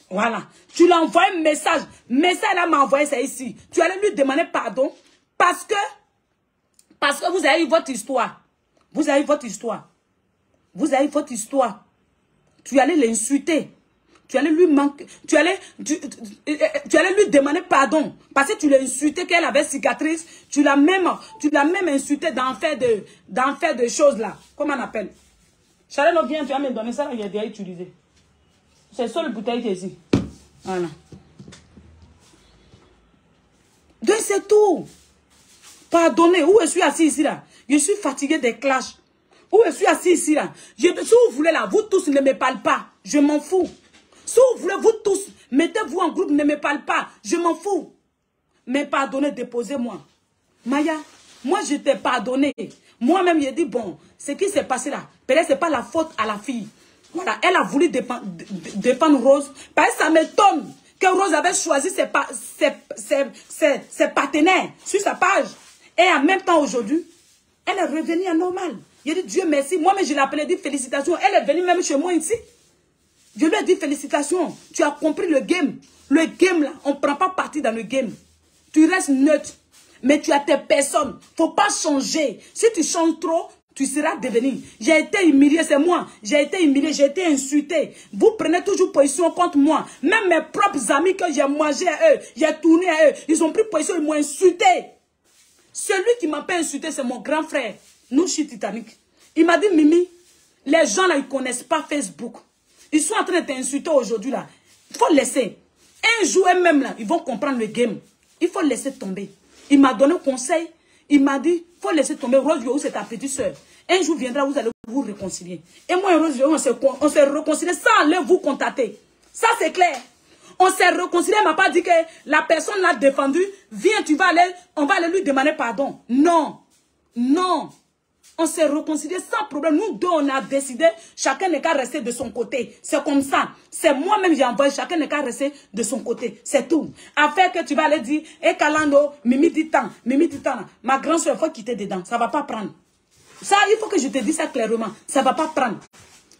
Voilà. Tu lui as envoyé un message. Message, elle m'a envoyé ça ici. Tu allais lui demander pardon parce que vous avez eu votre histoire. Vous avez votre histoire. Vous avez votre histoire. Tu allais l'insulter. Tu allais lui manquer. Tu allais lui demander pardon. Parce que tu l'as insulté qu'elle avait cicatrice. Tu l'as même insulté d'en faire de choses là. Comment on appelle? Charles, viens, tu vas me donner ça. Il a déjà utilisé. C'est seule bouteille qui est ici. Voilà. Donc c'est tout. Pardonnez. Où je suis assis ici là? Je suis fatigué des clashs. Où je suis assis ici là? Si vous voulez là, vous tous ne me parlez pas. Je m'en fous. Si vous voulez, vous tous, mettez-vous en groupe, ne me parlez pas. Je m'en fous. Mais pardonnez, déposez-moi. Maya, moi je t'ai pardonné. Moi-même, j'ai dit, bon, ce qui s'est passé là, peut-être ce n'est pas la faute à la fille. Voilà, elle a voulu défendre Rose. Parce que ça m'étonne que Rose avait choisi ses partenaires sur sa page. Et en même temps, aujourd'hui, elle est revenue à normal. J'ai dit, Dieu merci. Moi-même, je l'ai appelée, dit félicitations. Elle est venue même chez moi ici. Je lui ai dit félicitations. Tu as compris le game. Le game là, on ne prend pas parti dans le game. Tu restes neutre. Mais tu as tes personnes. Il ne faut pas changer. Si tu changes trop, tu seras devenu. J'ai été humilié, c'est moi. J'ai été humilié, j'ai été insulté. Vous prenez toujours position contre moi. Même mes propres amis que j'ai mangé à eux, j'ai tourné à eux, ils ont pris position, ils m'ont insulté. Celui qui m'a pas insulté, c'est mon grand frère. Nous, chez Titanic. Il m'a dit, Mimi, les gens là, ils ne connaissent pas Facebook. Ils sont en train de t'insulter aujourd'hui là. Il faut laisser. Un jour même là, ils vont comprendre le game. Il faut laisser tomber. Il m'a donné un conseil. Il m'a dit, il faut laisser tomber. Rose Yo, c'est ta petite soeur. Un jour viendra, vous allez vous réconcilier. Et moi et Rose Yo, on s'est réconcilié sans aller vous contacter. Ça, c'est clair. On s'est réconcilié. Elle m'a pas dit que la personne l'a défendu. Viens, on va aller lui demander pardon. Non. Non. On s'est réconcilié sans problème. Nous deux, on a décidé, chacun n'est qu'à rester de son côté. C'est comme ça. C'est moi-même j'ai envoyé, chacun n'est qu'à rester de son côté. C'est tout. Affaire que tu vas aller dire, et Kalando, Mimi dit tant, ma grande soeur, il faut quitter dedans. Ça ne va pas prendre. Ça, il faut que je te dise ça clairement. Ça ne va pas prendre.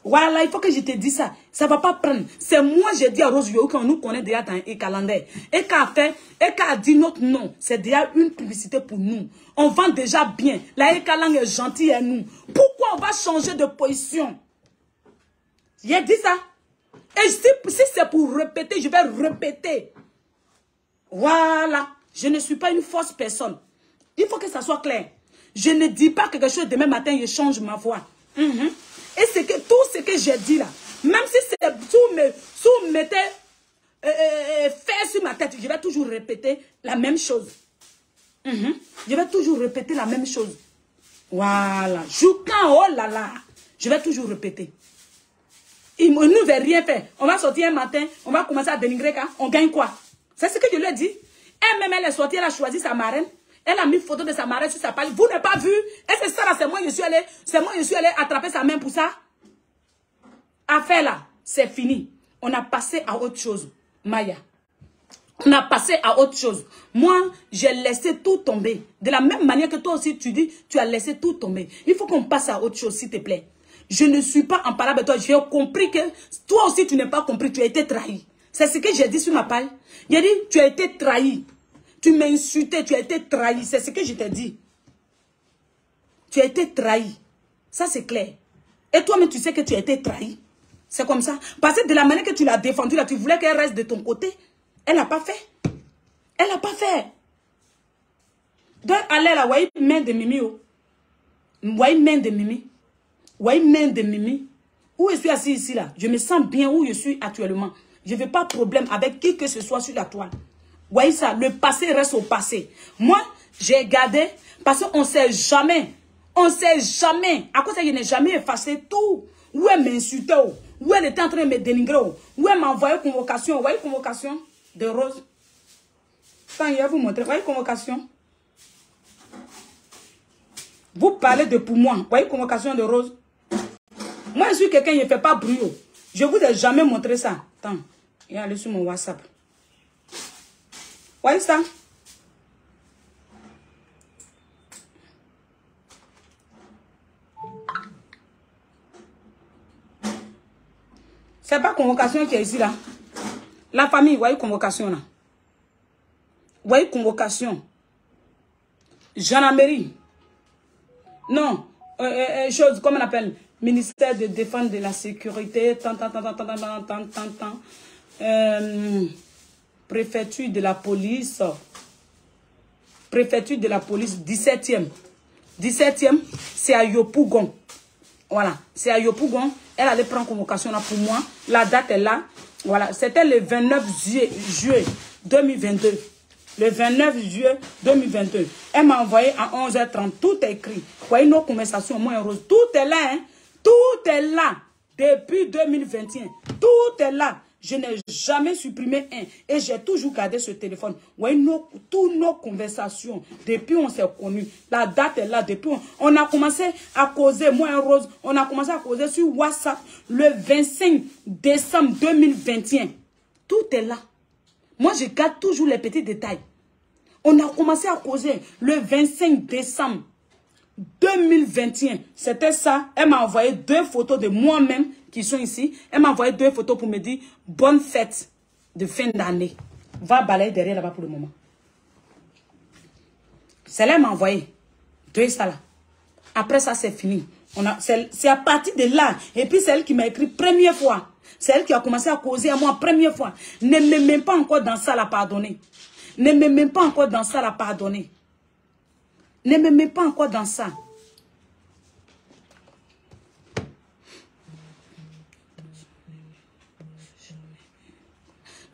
Voilà, il faut que je te dise ça. Ça ne va pas prendre. C'est moi, j'ai dit à Rose Yo qu'on nous connaît déjà dans un calendrier. Et qu'a dit notre nom. C'est déjà une publicité pour nous. On vend déjà bien. La Ekalang est gentille à nous. Pourquoi on va changer de position? J'ai dit ça. Et si c'est pour répéter, je vais répéter. Voilà. Je ne suis pas une fausse personne. Il faut que ça soit clair. Je ne dis pas quelque chose demain matin, je change ma voix. Et c'est que tout ce que j'ai dit là, même si c'est tout mettez faire sur ma tête, je vais toujours répéter la même chose. Je vais toujours répéter la même chose. Voilà. Joukan, oh là là. Je vais toujours répéter. Il ne nous veut rien faire. On va sortir un matin, on va commencer à dénigrer. On gagne quoi? C'est ce que je lui ai dit. Elle-même, elle est sortie, elle a choisi sa marraine. Elle a mis photo de sa marraine sur sa page. Vous n'avez pas vu? Et c'est ça là, c'est moi, je suis allé attraper sa main pour ça. Affaire là, c'est fini. On a passé à autre chose, Maya. On a passé à autre chose. Moi, j'ai laissé tout tomber. De la même manière que toi aussi, tu dis, tu as laissé tout tomber. Il faut qu'on passe à autre chose, s'il te plaît. Je ne suis pas en parole avec toi. J'ai compris que toi aussi, tu n'as pas compris. Tu as été trahi. C'est ce que j'ai dit sur ma page. J'ai dit, tu as été trahi. Tu m'as insulté, tu as été trahi. C'est ce que je t'ai dit. Tu as été trahi. Ça, c'est clair. Et toi-même, tu sais que tu as été trahi. C'est comme ça. Parce que de la manière que tu l'as défendue, là, tu voulais qu'elle reste de ton côté. Elle n'a pas fait. Elle n'a pas fait. Donc, allez là, voyez, main de Mimi. Voyez, main de Mimi. Voyez, main de Mimi. Où je suis assis ici, là. Je me sens bien où je suis actuellement. Je ne veux pas de problème avec qui que ce soit sur la toile. Voyez ça, le passé reste au passé. Moi, j'ai gardé, parce qu'on ne sait jamais. On ne sait jamais. À cause de ça, je n'ai jamais effacé tout. Où elle m'insultait, où elle était en train de me dénigrer, où elle m'a envoyé convocation. Vous voyez convocation de Rose. Quand je vais vous montrer, vous voyez convocation. Vous parlez de pour moi. Vous voyez convocation de Rose. Moi, je suis quelqu'un qui ne fait pas bruit. Je ne vous ai jamais montré ça. Attends, il y a allé sur mon WhatsApp. Vous voyez ça? C'est pas convocation qui est ici là. La famille, vous voyez convocation là. Vous voyez convocation. Gendarmerie. Non. Chose, comment on appelle? Ministère de Défense de la Sécurité. Préfecture de la police. Préfecture de la police, 17e. 17e, c'est à Yopougon. Voilà, c'est à Yopougon. Elle allait prendre convocation là pour moi. La date est là. Voilà, c'était le 29 juillet 2022. Le 29 juillet 2022. Elle m'a envoyé à 11h30. Tout est écrit. Vous voyez nos conversations, moi et Rose. Tout est là, hein. Tout est là. Depuis 2021. Tout est là. Je n'ai jamais supprimé un. Et j'ai toujours gardé ce téléphone. Vous voyez, toutes nos conversations, depuis on s'est connus, la date est là. Depuis on a commencé à causer, moi et Rose, on a commencé à causer sur WhatsApp le 25 décembre 2021. Tout est là. Moi, je garde toujours les petits détails. On a commencé à causer le 25 décembre 2021. C'était ça. Elle m'a envoyé 2 photos de moi-même qui sont ici. Elle m'a envoyé 2 photos pour me dire bonne fête de fin d'année. Va balayer derrière là-bas pour le moment. Celle-là m'a envoyé 2 ça là. Après ça, c'est fini. C'est à partir de là. Et puis c'est elle qui m'a écrit première fois. C'est elle qui a commencé à causer à moi première fois. Ne me mets pas encore dans ça la pardonner. Ne me mets pas encore dans ça la pardonner. Ne me mets pas encore dans ça.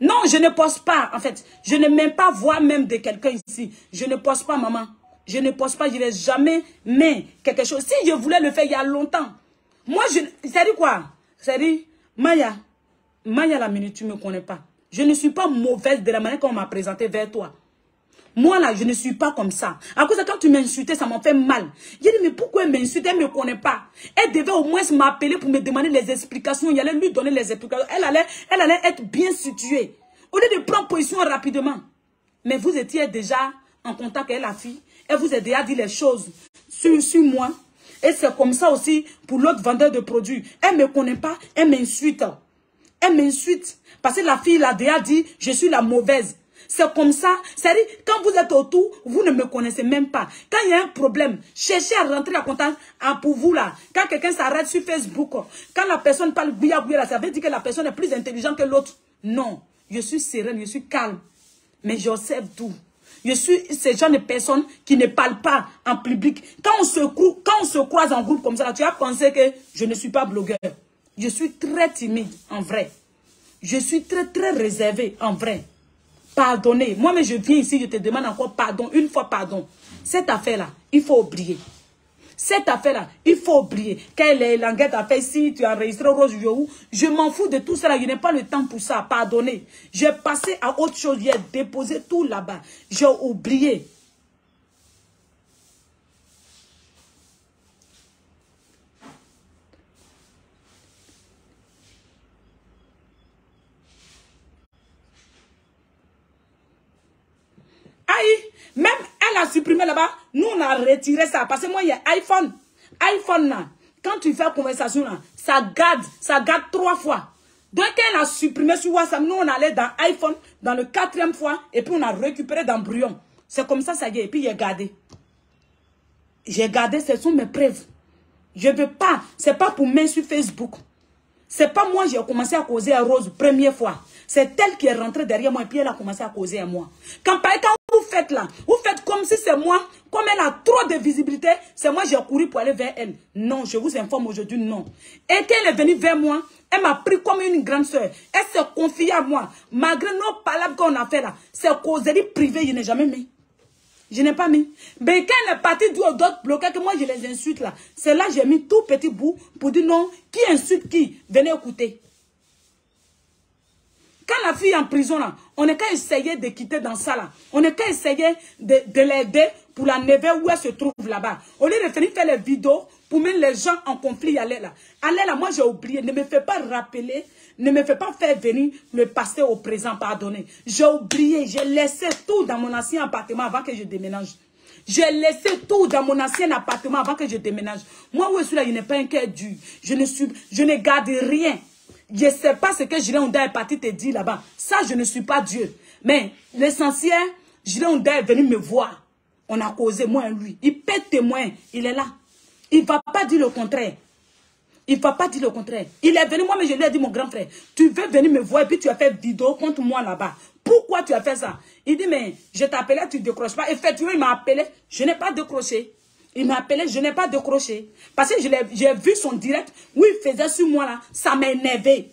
Non, je ne poste pas. En fait, je ne même pas voir même de quelqu'un ici. Je ne poste pas, maman. Je ne poste pas. Je n'ai jamais mis quelque chose. Si je voulais le faire il y a longtemps. Moi, ça dit quoi? Ça dit, Maya, la minute, tu ne me connais pas. Je ne suis pas mauvaise de la manière qu'on m'a présenté vers toi. Moi, là, je ne suis pas comme ça. À cause de quand tu m'insultais, ça m'a fait mal. J'ai dit, mais pourquoi elle m'insulte? Elle ne me connaît pas. Elle devait au moins m'appeler pour me demander les explications. Il allait lui donner les explications. Elle allait être bien située. Au lieu de prendre position rapidement. Mais vous étiez déjà en contact avec la fille. Elle vous a déjà dit les choses sur moi. Et c'est comme ça aussi pour l'autre vendeur de produits. Elle ne me connaît pas. Elle m'insulte. Elle m'insulte. Parce que la fille l'a déjà dit, je suis la mauvaise. C'est comme ça. C'est-à-dire, quand vous êtes autour, vous ne me connaissez même pas. Quand il y a un problème, cherchez à rentrer en contact pour vous là. Quand quelqu'un s'arrête sur Facebook, quand la personne parle bouilla, ça veut dire que la personne est plus intelligente que l'autre. Non. Je suis sereine, je suis calme. Mais j'observe tout. Je suis ce genre de personne qui ne parle pas en public. Quand on se croise en groupe comme ça, tu as pensé que je ne suis pas blogueur. Je suis très timide, en vrai. Je suis très, très réservée, en vrai. Pardonnez. Moi-même, je viens ici, je te demande encore pardon. Une fois pardon. Cette affaire-là, il faut oublier. Cette affaire-là, il faut oublier. Quelle est l'enquête à faire si tu as enregistré Rose Yohou? Je m'en fous de tout ça. Je n'ai pas le temps pour ça. Pardonnez. J'ai passé à autre chose. J'ai déposé tout là-bas. J'ai oublié. supprimé là-bas, nous, on a retiré ça. Parce que moi, il y a iPhone. iPhone, là, quand tu fais conversation, là, ça garde 3 fois. Donc, quand elle a supprimé sur WhatsApp, nous, on allait dans iPhone, dans le 4e fois, et puis on a récupéré dans Brouillon. C'est comme ça y est. Et puis, j'ai gardé. J'ai gardé, ce sont mes preuves. Je ne veux pas, c'est pas pour mettre sur Facebook. C'est pas moi, j'ai commencé à causer à Rose, première fois. C'est elle qui est rentrée derrière moi, et puis elle a commencé à causer à moi. Quand vous faites là, vous faites comme si c'est moi, comme elle a trop de visibilité, c'est moi, j'ai couru pour aller vers elle. Non, je vous informe aujourd'hui, non. Et quand elle est venue vers moi, elle m'a pris comme une grande soeur. Elle s'est confiée à moi. Malgré nos palabres qu'on a fait là, c'est causerie privée, je n'ai jamais mis. Je n'ai pas mis. Mais quand elle est partie d'autres bloqués, que moi je les insulte là, c'est là que j'ai mis tout petit bout pour dire non, qui insulte qui? Venez écouter. Quand la fille est en prison là, on n'est qu'à essayer de quitter dans ça là. On n'est qu'à essayer de l'aider pour la lever où elle se trouve là-bas. Au lieu de venir faire les vidéos pour mettre les gens en conflit, aller là. Aller là, moi j'ai oublié. Ne me fais pas rappeler, ne me fais pas faire venir le passé au présent, pardonnez. J'ai oublié, j'ai laissé tout dans mon ancien appartement avant que je déménage. J'ai laissé tout dans mon ancien appartement avant que je déménage. Moi où je suis là, il n'est pas un cœur dur. Je ne garde rien. Je ne sais pas ce que Julien Onda est parti te dire là-bas. Ça, je ne suis pas Dieu. Mais l'essentiel, Julien Onda est venu me voir. On a causé, moi et lui. Il peut témoin. Il est là. Il ne va pas dire le contraire. Il ne va pas dire le contraire. Il est venu, moi, mais je lui ai dit, mon grand frère, tu veux venir me voir et puis tu as fait vidéo contre moi là-bas. Pourquoi tu as fait ça? Il dit, mais je t'appelais, tu ne décroches pas. Effectivement, il m'a appelé. Je n'ai pas décroché. Il m'a appelé, je n'ai pas décroché. Parce que j'ai vu son direct où il faisait sur moi là. Ça m'a énervé.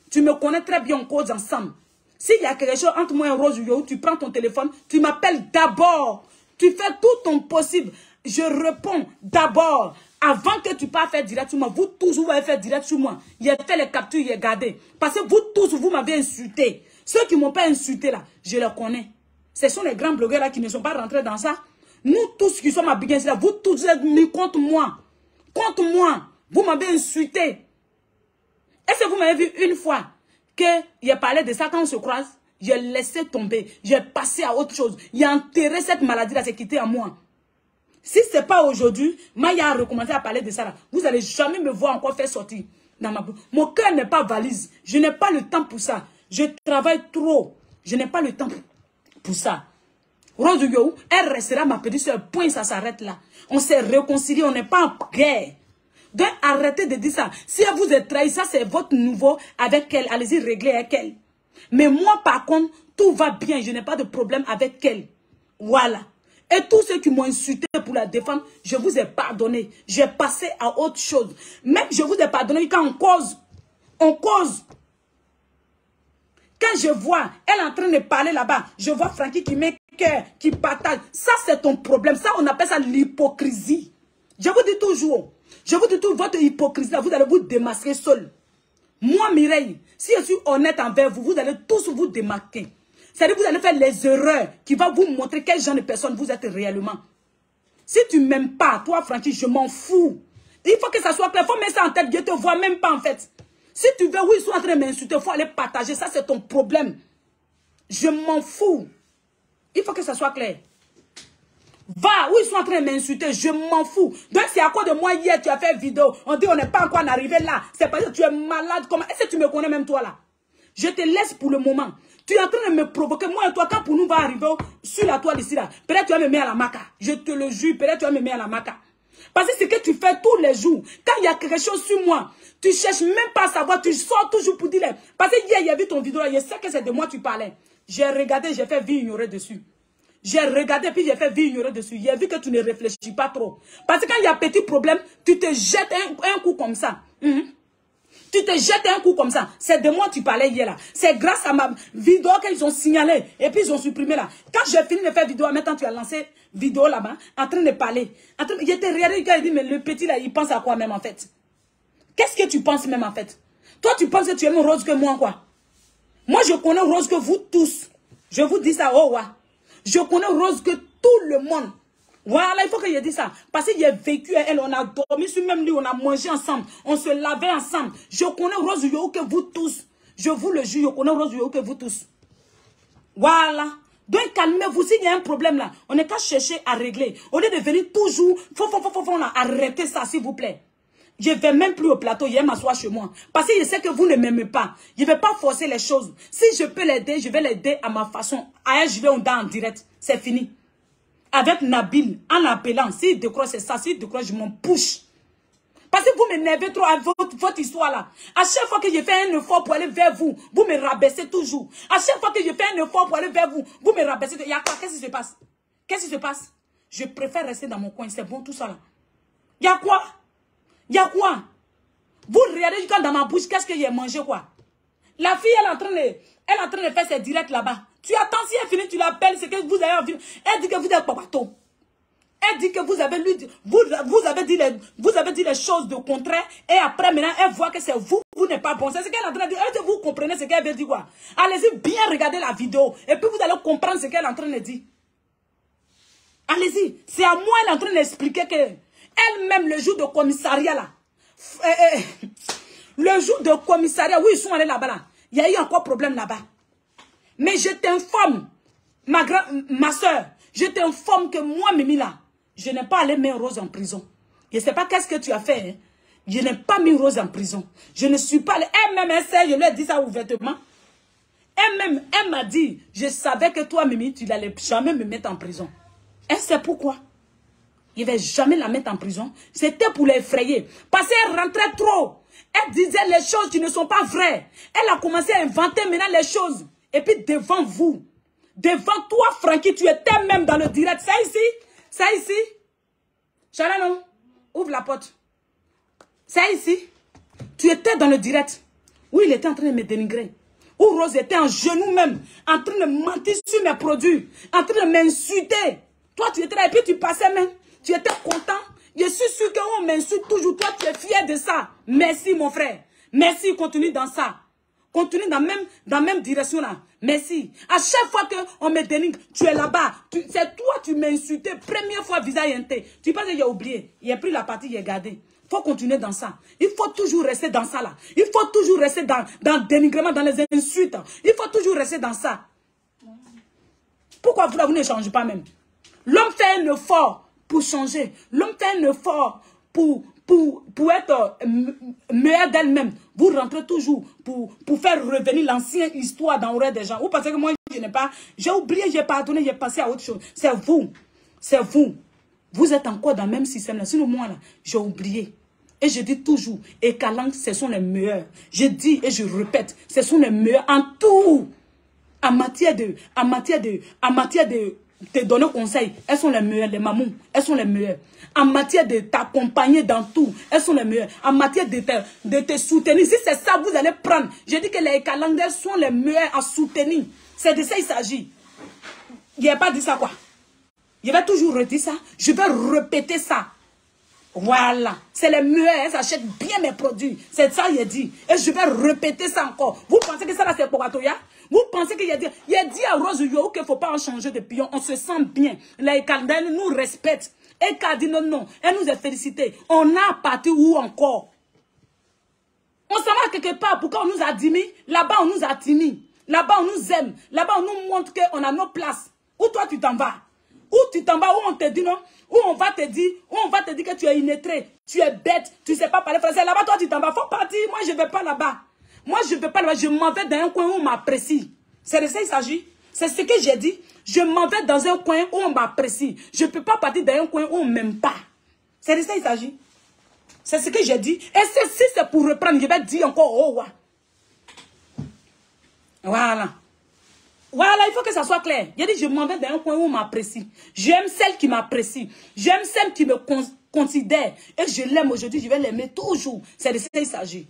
Tu me connais très bien, on cause ensemble. S'il y a quelque chose entre moi et Rose Yo, tu prends ton téléphone, tu m'appelles d'abord. Tu fais tout ton possible. Je réponds d'abord. Avant que tu parles faire direct sur moi, vous tous, vous m'avez fait direct sur moi. Il a fait les captures, il a gardé. Parce que vous tous, vous m'avez insulté. Ceux qui ne m'ont pas insulté là, je les connais. Ce sont les grands blogueurs là qui ne sont pas rentrés dans ça. Nous tous qui sommes à Big là, vous tous êtes mis contre moi. Contre moi. Vous m'avez insulté. Est-ce que vous m'avez vu une fois qu'il a parlé de ça quand on se croise? J'ai laissé tomber. J'ai passé à autre chose. Il a enterré cette maladie-là, c'est quitté à moi. Si ce n'est pas aujourd'hui, Maya a recommencé à parler de ça là. Vous n'allez jamais me voir encore faire sortir. Dans ma... Mon cœur n'est pas valise. Je n'ai pas le temps pour ça. Je travaille trop. Je n'ai pas le temps pour ça. Rose Yo, elle restera ma petite soeur. Point, ça s'arrête là. On s'est réconcilié, on n'est pas en guerre. Donc arrêtez de dire ça. Si elle vous est trahi, ça c'est votre nouveau avec elle. Allez-y régler avec elle. Mais moi par contre, tout va bien. Je n'ai pas de problème avec elle. Voilà. Et tous ceux qui m'ont insulté pour la défendre, je vous ai pardonné. J'ai passé à autre chose. Même je vous ai pardonné quand on cause. On cause. Quand je vois, elle est en train de parler là-bas, je vois Francky qui met cœur, qui partage. Ça, c'est ton problème. Ça, on appelle ça l'hypocrisie. Je vous dis toujours, votre hypocrisie, là, vous allez vous démasquer seul. Moi, Mireille, si je suis honnête envers vous, vous allez tous vous démarquer. C'est-à-dire que vous allez faire les erreurs qui vont vous montrer quel genre de personne vous êtes réellement. Si tu ne m'aimes pas, toi, Francky, je m'en fous. Il faut que ça soit clair. Il faut mettre ça en tête. Je ne te vois même pas, en fait. Si tu veux, oui, ils sont en train de m'insulter, il faut aller partager. Ça, c'est ton problème. Je m'en fous. Il faut que ça soit clair. Va, où ils sont en train de m'insulter, je m'en fous. Donc, c'est à cause de moi, hier, tu as fait vidéo. On dit, on n'est pas encore arrivé là. C'est parce que tu es malade. Comment? Est-ce que tu me connais même toi là? Je te laisse pour le moment. Tu es en train de me provoquer. Moi et toi, quand pour nous va arriver sur la toile ici là, peut-être tu vas me mettre à la maca. Je te le jure, peut-être tu vas me mettre à la maca. Parce que c'est ce que tu fais tous les jours. Quand il y a quelque chose sur moi, tu cherches même pas à savoir, tu sors toujours pour dire. Parce que hier, il y a vu ton vidéo là, je sais que c'est de moi que tu parlais. J'ai regardé, j'ai fait vie ignorée dessus. J'ai regardé, puis j'ai fait vie ignorée dessus. J'ai vu que tu ne réfléchis pas trop. Parce que quand il y a petit problème, tu te jettes un coup comme ça. Tu te jettes un coup comme ça. C'est de moi que tu parlais hier là. C'est grâce à ma vidéo qu'ils ont signalé. Et puis ils ont supprimé là. Quand j'ai fini de faire vidéo, maintenant tu as lancé vidéo là-bas, en train de parler. Il était regardé, il dit, mais le petit là, il pense à quoi même en fait? Qu'est-ce que tu penses même en fait? Toi, tu penses que tu aimes Rose que moi quoi? Moi, je connais Rose que vous tous. Je vous dis ça, oh ouais. Je connais Rose que tout le monde. Voilà, il faut que je dise ça. Parce que j'ai vécu avec elle, on a dormi sur le même lit, on a mangé ensemble, on se lavait ensemble. Je connais Rose Yo que vous tous. Je vous le jure, je connais Rose Yo que vous tous. Voilà. Donc calmez-vous, s'il y a un problème là, on n'est qu'à chercher à régler. Au lieu de venir toujours, là, arrêtez ça s'il vous plaît. Je ne vais même plus au plateau, je vais m'asseoir chez moi. Parce que je sais que vous ne m'aimez pas. Je ne vais pas forcer les choses. Si je peux l'aider, je vais l'aider à ma façon. Ailleurs, je vais en direct. C'est fini. Avec Nabil, en appelant, s'il décroche, c'est ça. S'il décroche, je m'en push. Parce que vous m'énervez trop à votre histoire là. À chaque fois que je fais un effort pour aller vers vous, vous me rabaissez toujours. À chaque fois que je fais un effort pour aller vers vous, vous me rabaissez. Il y a quoi? Qu'est-ce qui se passe? Qu'est-ce qui se passe? Je préfère rester dans mon coin. C'est bon tout ça là. Il y a quoi? Il y a quoi? Vous regardez quand dans ma bouche, qu'est-ce que j'ai mangé quoi? La fille, elle est en train de faire ses directs là-bas. Tu attends, si elle finit, tu l'appelles, c'est que vous avez envie. Elle dit que vous êtes papato. Elle dit que vous avez lu, vous avez dit les choses de contraire. Et après, maintenant, elle voit que c'est vous, vous n'êtes pas bon. C'est ce qu'elle est en train de dire. Est-ce que vous comprenez ce qu'elle veut dire quoi? Allez-y bien regarder la vidéo. Et puis vous allez comprendre ce qu'elle est en train de dire. Allez-y. C'est à moi, elle est en train d'expliquer que elle-même, le jour de commissariat là, le jour de commissariat, oui, ils sont allés là-bas là. Il y a eu encore problème là-bas. Mais je t'informe, ma soeur, je t'informe que moi, Mimi là, je n'ai pas allé mettre Rose en prison. Je ne sais pas qu'est-ce que tu as fait. Hein. Je n'ai pas mis Rose en prison. Je ne suis pas allé. Elle-même, elle sait, je lui ai dit ça ouvertement. Elle-même, elle m'a dit, je savais que toi, Mimi, tu n'allais jamais me mettre en prison. Elle sait pourquoi. Il ne va jamais la mettre en prison. C'était pour l'effrayer. Parce qu'elle rentrait trop. Elle disait les choses qui ne sont pas vraies. Elle a commencé à inventer maintenant les choses. Et puis devant vous, devant toi, Francky, tu étais même dans le direct. Ça ici, ça ici. Chalanon, ouvre la porte. Ça ici, tu étais dans le direct. Où il était en train de me dénigrer. Où Rose était en genoux même, en train de mentir sur mes produits, en train de m'insulter. Toi, tu étais là et puis tu passais même. Tu étais content. Je suis sûr qu'on m'insulte toujours. Toi, tu es fier de ça. Merci, mon frère. Merci, continue dans ça. Continue dans la même direction là. Merci. À chaque fois qu'on me dénigre, tu es là-bas. C'est toi, tu m'as insulté. Première fois, visage inté. Tu penses que j'ai oublié. Il a pris la partie, il a gardé. Il faut continuer dans ça. Il faut toujours rester dans ça là. Il faut toujours rester dans le dénigrement, dans les insultes. Il faut toujours rester dans ça. Pourquoi vous ne changez pas même? L'homme fait un effort pour changer. L'homme fait un effort pour être meilleur d'elle-même. Vous rentrez toujours pour faire revenir l'ancienne histoire dans l'oreille des gens. Vous pensez que moi, je n'ai pas... J'ai oublié, j'ai pardonné, j'ai passé à autre chose. C'est vous. C'est vous. Vous êtes encore dans le même système là. Sinon, moi, là, j'ai oublié. Et je dis toujours, et Kalang, ce sont les meilleurs. Je dis et je répète, ce sont les meilleurs en tout. En matière de te donner conseil, elles sont les meilleures, les mamans, elles sont les meilleures. En matière de t'accompagner dans tout, elles sont les meilleures. En matière de te soutenir, si c'est ça vous allez prendre, je dis que les Kalandais sont les meilleurs à soutenir. C'est de ça il s'agit. Il n'y a pas dit ça quoi. Je vais toujours redire ça, je vais répéter ça. Voilà, c'est les meilleurs, elles achètent bien mes produits. C'est ça il a dit. Et je vais répéter ça encore. Vous pensez que ça là c'est pour Atoya? Vous pensez qu'il a dit à Rose Yo qu'il ne faut pas en changer de pion. On se sent bien. Les Kaldens nous respectent. Et qu'elle dit non, elle nous a félicité. On a parti où encore? On s'en va quelque part. Pourquoi on nous a dit là-bas on nous a timés. Là-bas on nous aime. Là-bas on nous montre qu'on a nos places. Où toi tu t'en vas? Où tu t'en vas? Où on te dit non? Où on va te dire que tu es illettré, tu es bête, tu ne sais pas parler français. Là-bas, toi, tu t'en vas. Faut partir. Moi, je ne vais pas là-bas. Moi, je ne vais pas là-bas. Je m'en vais dans un coin où on m'apprécie. C'est de ça qu'il s'agit. C'est ce que j'ai dit. Je m'en vais dans un coin où on m'apprécie. Je ne peux pas partir dans un coin où on ne m'aime pas. C'est de ça qu'il s'agit. C'est ce que j'ai dit. Et si c'est pour reprendre, je vais dire encore, oh, ouais. Voilà. Voilà, il faut que ça soit clair. J'ai dit, je m'en vais dans un coin où on m'apprécie. J'aime celle qui m'apprécie. J'aime celle qui me considère. Et je l'aime aujourd'hui, je vais l'aimer toujours. C'est de ça qu'il s'agit.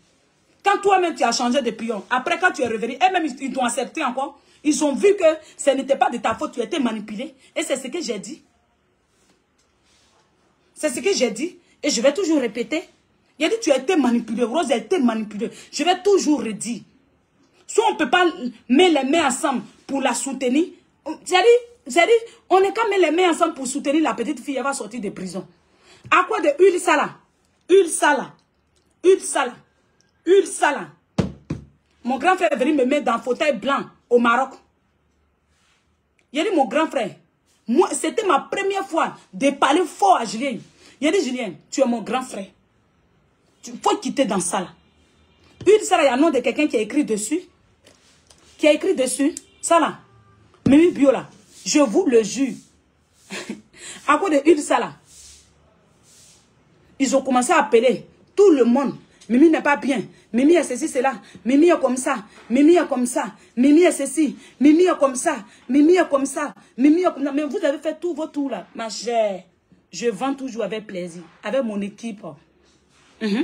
Quand toi-même, tu as changé de pion, après, quand tu es revenu, eux-mêmes, ils t'ont accepté encore. Ils ont vu que ce n'était pas de ta faute, tu as été manipulé. Et c'est ce que j'ai dit. C'est ce que j'ai dit. Et je vais toujours répéter. J'ai dit, tu as été manipulé. Rose a été manipulée. Je vais toujours redire. Soit on ne peut pas mettre les mains ensemble pour la soutenir. J'ai dit, on n'est qu'à mettre les mains ensemble pour soutenir la petite fille, elle va sortir de prison. À quoi de huile sala? Huile sala. Huile sala. Huile sala. Mon grand frère est venu me mettre dans un fauteuil blanc au Maroc. Il a dit, mon grand frère, moi, c'était ma première fois de parler fort à Julien. Il a dit, Julien, tu es mon grand frère. Tu faut quitter dans ça là. Une ça là, il y a le nom de quelqu'un qui a écrit dessus. Qui a écrit dessus, ça là. Mimi Bio là. Je vous le jure. À cause de une ça là. Ils ont commencé à appeler tout le monde. Mimi n'est pas bien. Mimi est ceci, c'est là. Mimi est comme ça. Mimi est comme ça. Mimi est ceci. Mimi est comme ça. Mimi est comme ça. Mimi est comme ça. Mais vous avez fait tout vos tours là. Ma chère. Je vends toujours avec plaisir. Avec mon équipe.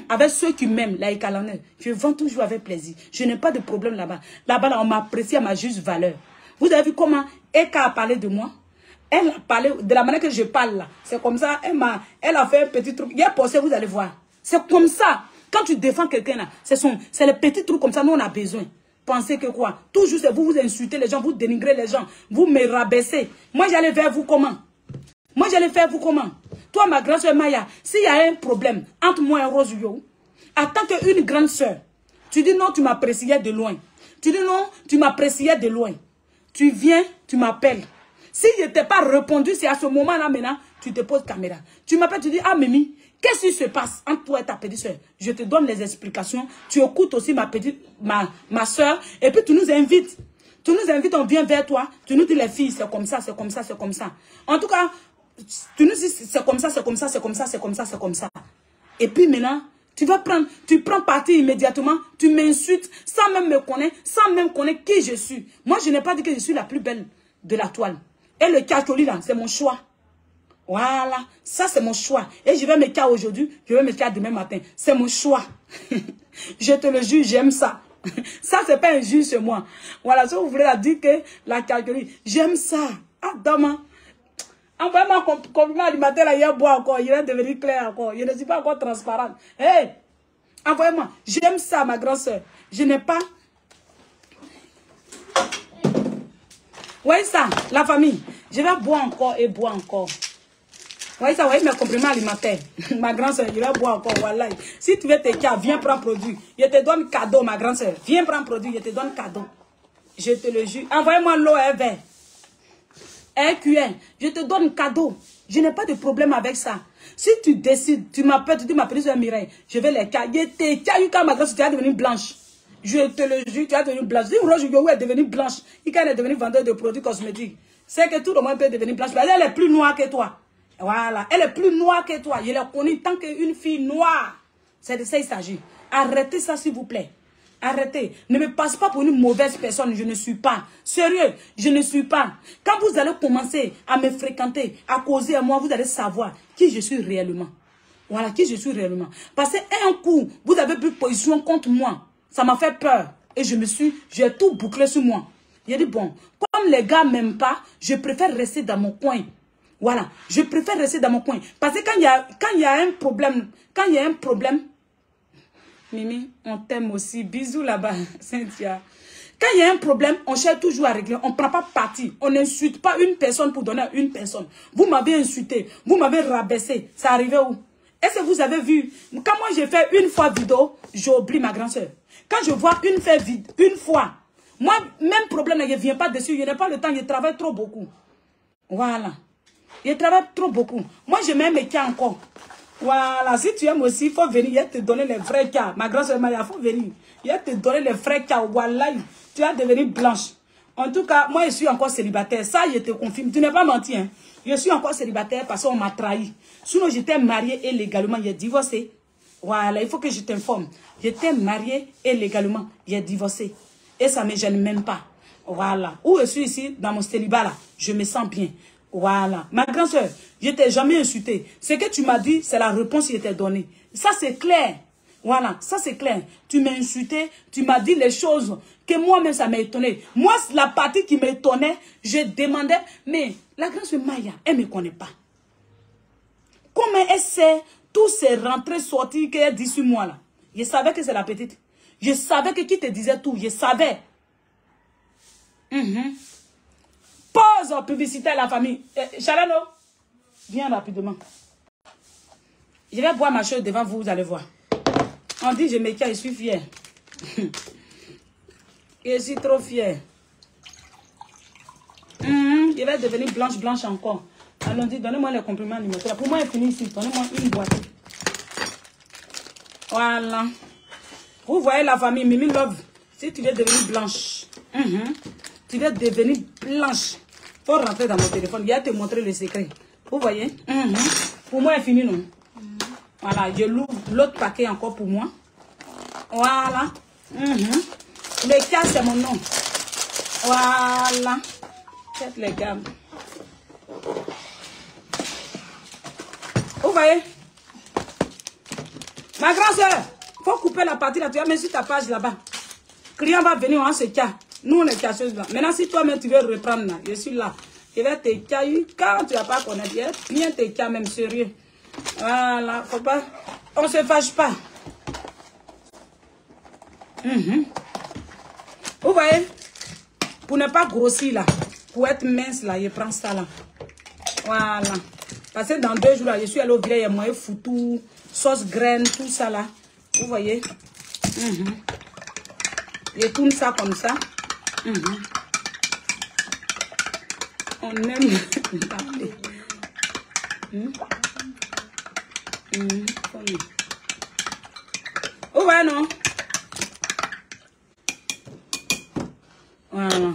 Avec ceux qui m'aiment. La Ekalanel. Je vends toujours avec plaisir. Je n'ai pas de problème là-bas. Là-bas, là, on m'apprécie à ma juste valeur. Vous avez vu comment Eka a parlé de moi? Elle a parlé de la manière que je parle là. C'est comme ça. Elle a fait un petit truc. Il y a pensé, vous allez voir. C'est comme ça. Quand tu défends quelqu'un là, c'est les petits trucs comme ça, nous on a besoin. Pensez que quoi? Toujours c'est vous insultez les gens, vous dénigrez les gens, vous me rabaissez. Moi j'allais faire vous comment? Moi j'allais faire vous comment? Toi ma grande soeur Maya, s'il y a un problème entre moi et Rose Yo, en tant qu'une grande soeur, tu dis non, tu m'appréciais de loin. Tu dis non, tu m'appréciais de loin. Tu viens, tu m'appelles. Si je t'ai pas répondu, c'est à ce moment-là maintenant, tu te poses caméra. Tu m'appelles, tu dis, ah Mimi, qu'est-ce qui se passe entre toi et ta petite soeur? Je te donne les explications. Tu écoutes aussi ma soeur. Et puis tu nous invites. Tu nous invites, on vient vers toi. Tu nous dis les filles, c'est comme ça, c'est comme ça, c'est comme ça. En tout cas, tu nous dis c'est comme ça, c'est comme ça, c'est comme ça, c'est comme ça, c'est comme ça. Et puis maintenant, tu prends parti immédiatement, tu m'insultes sans même me connaître, sans même connaître qui je suis. Moi, je n'ai pas dit que je suis la plus belle de la toile. Et le cacholi là, c'est mon choix. Voilà, ça c'est mon choix. Et je vais me faire aujourd'hui, je vais me faire demain matin. C'est mon choix. Je te le jure, j'aime ça. Ça, c'est pas un jus chez moi. Voilà, si vous voulez la dire que la calculie, j'aime ça. Ah, demain. Envoyez-moi un compliment alimentaire là, il y a bois encore, il va devenir clair encore. Je ne suis pas encore transparente. Hey, envoyez-moi. J'aime ça, ma grande soeur. Je n'ai pas. Voyez ça, la famille. Je vais boire encore et boire encore. Voyez ça, voyez mes compliments alimentaires. Ma grande soeur, je vais boire encore. Voilà. Si tu veux te cas, viens prendre produit. Je te donne cadeau, ma grande soeur. Viens prendre produit, je te donne cadeau. Je te le jure. Envoyez-moi l'eau et un verre. Un cuillère. Je te donne cadeau. Je n'ai pas de problème avec ça. Si tu décides, tu m'appelles, tu dis ma petite soeur Mireille, je vais les cas. Je te cas, quand ma grande soeur, tu vas devenir blanche. Je te le jure, tu vas devenir blanche. Si Rose Yo est devenue blanche, il est devenu vendeur de produits cosmétiques. C'est que tout le monde peut devenir blanche. Mais elle est plus noire que toi. Voilà. Elle est plus noire que toi. Je l'ai connue tant qu'une fille noire. C'est de ça qu'il s'agit. Arrêtez ça, s'il vous plaît. Arrêtez. Ne me passe pas pour une mauvaise personne. Je ne suis pas. Sérieux, je ne suis pas. Quand vous allez commencer à me fréquenter, à causer à moi, vous allez savoir qui je suis réellement. Voilà, qui je suis réellement. Parce qu'un coup, vous avez pris position contre moi. Ça m'a fait peur. Et j'ai tout bouclé sur moi. J'ai dit, bon, comme les gars m'aiment pas, je préfère rester dans mon coin. Voilà, je préfère rester dans mon coin. Parce que quand il y a un problème, Mimi, on t'aime aussi. Bisous là-bas, Cynthia. Quand il y a un problème, on cherche toujours à régler. On ne prend pas parti. On n'insulte pas une personne pour donner à une personne. Vous m'avez insulté, vous m'avez rabaissé. Ça arrivait où? Est-ce que vous avez vu? Quand moi j'ai fait une fois vidéo, j'oublie ma grande soeur. Quand je vois une fois, moi, même problème, je ne viens pas dessus. Je n'ai pas le temps, je travaille trop beaucoup. Voilà. Je travaille trop beaucoup. Moi, je m'aime mes cas encore. Voilà. Si tu aimes aussi, il faut venir. Il va te donner les vrais cas. Ma grande soeur Maya, il faut venir. Il va te donner les vrais cas. Voilà. Tu vas devenir blanche. En tout cas, moi, je suis encore célibataire. Ça, je te confirme. Tu n'es pas menti. Hein? Je suis encore célibataire parce qu'on m'a trahi. Sinon, j'étais mariée et légalement, j'ai divorcé. Voilà, il faut que je t'informe. J'étais mariée et légalement, j'ai divorcé. Et ça ne me gêne même pas. Voilà. Où je suis ici, dans mon célibat là, je me sens bien. Voilà. Ma grande soeur, je ne t'ai jamais insulté. Ce que tu m'as dit, c'est la réponse qui t'est donnée. Ça, c'est clair. Voilà, ça c'est clair. Tu m'as insulté, tu m'as dit les choses que moi-même, ça m'a étonné. Moi, la partie qui m'étonnait, je demandais, mais la grande soeur Maya, elle ne me connaît pas. Comment elle sait tous ces rentrées sorties qu'elle dit sur moi là? Je savais que c'est la petite. Je savais que qui te disait tout. Je savais. Pause en publicité à la famille. Chalano, viens rapidement. Je vais boire ma chose devant vous, vous allez voir. On dit je me tiens, je suis fière. Je suis trop fière. Je je vais devenir blanche encore. Allons-y, donnez-moi les compliments alimentaires. Pour moi, il est fini ici. Donnez-moi une boîte. Voilà. Vous voyez la famille Mimi Love. Si tu veux devenir blanche, tu veux devenir blanche, il faut rentrer dans mon téléphone. Il va te montrer le secret. Vous voyez? Pour moi, il est fini, non? Voilà, je l'ouvre l'autre paquet encore pour moi. Voilà. Le cas, c'est mon nom. Voilà. Faites les gammes. Vous voyez? Ma grande soeur, il faut couper la partie là. Tu vas mettre sur ta page là-bas. Client va venir, on se tient. Nous, on est casseuses là. Maintenant, si toi-même, tu veux reprendre là, je suis là. Je vais te cailler quand tu ne vas pas connaître. Je viens te cailler même sérieux. Voilà, faut pas. On ne se fâche pas. Vous voyez? Pour ne pas grossir là, pour être mince là, je prends ça là. Voilà. Parce que dans 2 jours là, je suis allée au village, il y a moyen foutu, sauce graine, tout ça là. Vous voyez? Je tourne ça comme ça. On aime taper. Vous voyez non? Voilà.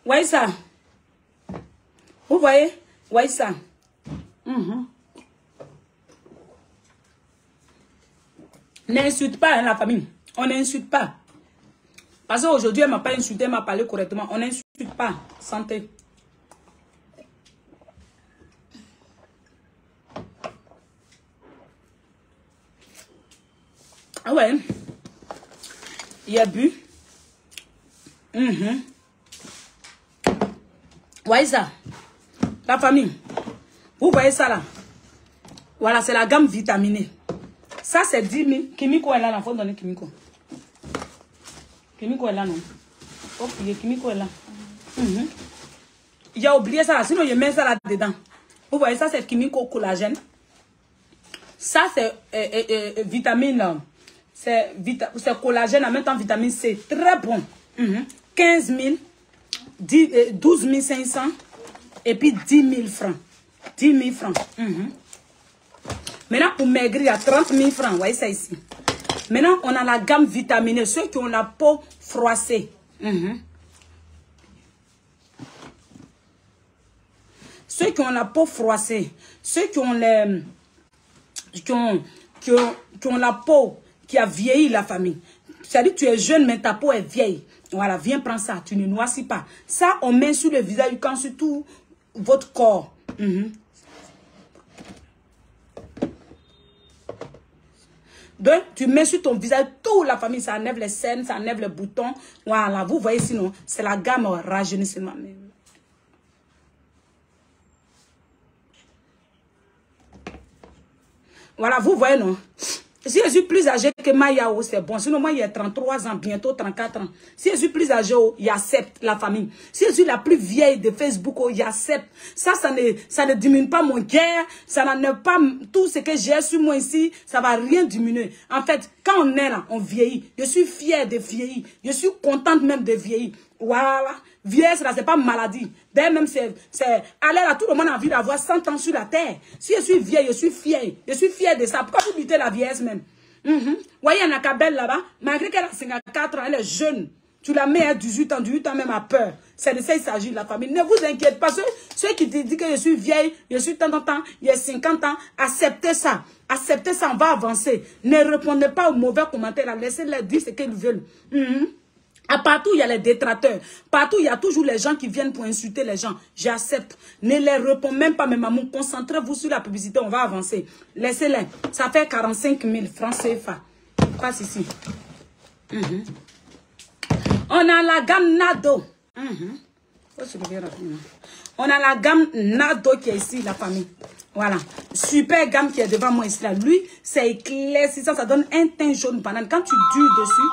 Voyez ça? Vous voyez? Voyez ça? N'insulte pas hein, la famille. On n'insulte pas. Parce qu'aujourd'hui, elle ne m'a pas insulté, elle m'a parlé correctement. On n'insulte pas. Santé. Ah ouais. Il a bu. Voyez ça? La famille. Vous voyez ça là? Voilà, c'est la gamme vitaminée. Ça, c'est 10 000. Kimiko est là, il faut donner Kimiko. Kimiko est là, non? Oh, Kimiko est là. Il a oublié ça là, sinon je mets ça là-dedans. Vous voyez, ça, c'est Kimiko collagène. Ça, c'est vitamine. C'est collagène en même temps vitamine C. Très bon. 15 000. 12 500 et puis 10 000 francs. 10 000 francs. Maintenant, pour maigrir, il y a 30 000 francs. Vous voyez ça ici. Maintenant, on a la gamme vitaminée. Ceux qui ont la peau froissée. Ceux qui ont la peau froissée. Ceux qui ont les... Qui ont la peau qui a vieilli, la famille. C'est-à-dire que tu es jeune, mais ta peau est vieille. Voilà, viens prendre ça. Tu ne noircis pas. Ça, on met sur le visage du camp, sur tout votre corps. Donc, tu mets sur ton visage toute la famille. Ça enlève les cernes, ça enlève les boutons. Voilà, vous voyez sinon, c'est la gamme rajeunissement. Voilà, vous voyez non? Si je suis plus âgé que Mayao, c'est bon. Sinon, moi, il y a 33 ans, bientôt 34 ans. Si je suis plus âgé, il accepte la famille. Si je suis la plus vieille de Facebook, il accepte. Ça ne diminue pas mon cœur. Ça n'enlève pas tout ce que j'ai sur moi ici. Ça va rien diminuer. En fait, quand on est là, on vieillit. Je suis fière de vieillir. Je suis contente même de vieillir. Voilà. Vieillesse, là, c'est pas maladie. D'ailleurs, même, c'est... Allez, là, tout le monde a envie d'avoir 100 ans sur la terre. Si je suis vieille, je suis fière. Je suis fière de ça. Pourquoi vous luttez la vieillesse même? Voyez, il y en a Kabel là-bas. Malgré qu'elle a 54 ans, elle est jeune. Tu la mets à 18 ans même a peur. C'est de ça qu'il s'agit de la famille. Ne vous inquiétez pas. Ceux qui te disent que je suis vieille, je suis tant, il y a 50 ans, acceptez ça. Acceptez ça, on va avancer. Ne répondez pas aux mauvais commentaires. Laissez-les dire ce qu'ils veulent. À partout, il y a les détracteurs. Partout, il y a toujours les gens qui viennent pour insulter les gens. J'accepte. Ne les réponds même pas, mes mamans. Concentrez-vous sur la publicité, on va avancer. Laissez-les. Ça fait 45 000 francs CFA. Passe ici. On a la gamme Nado. On a la gamme Nado qui est ici, la famille. Voilà. Super gamme qui est devant moi ici. Là. Lui, c'est éclaircissant. Ça donne un teint jaune banane. Quand tu dures dessus...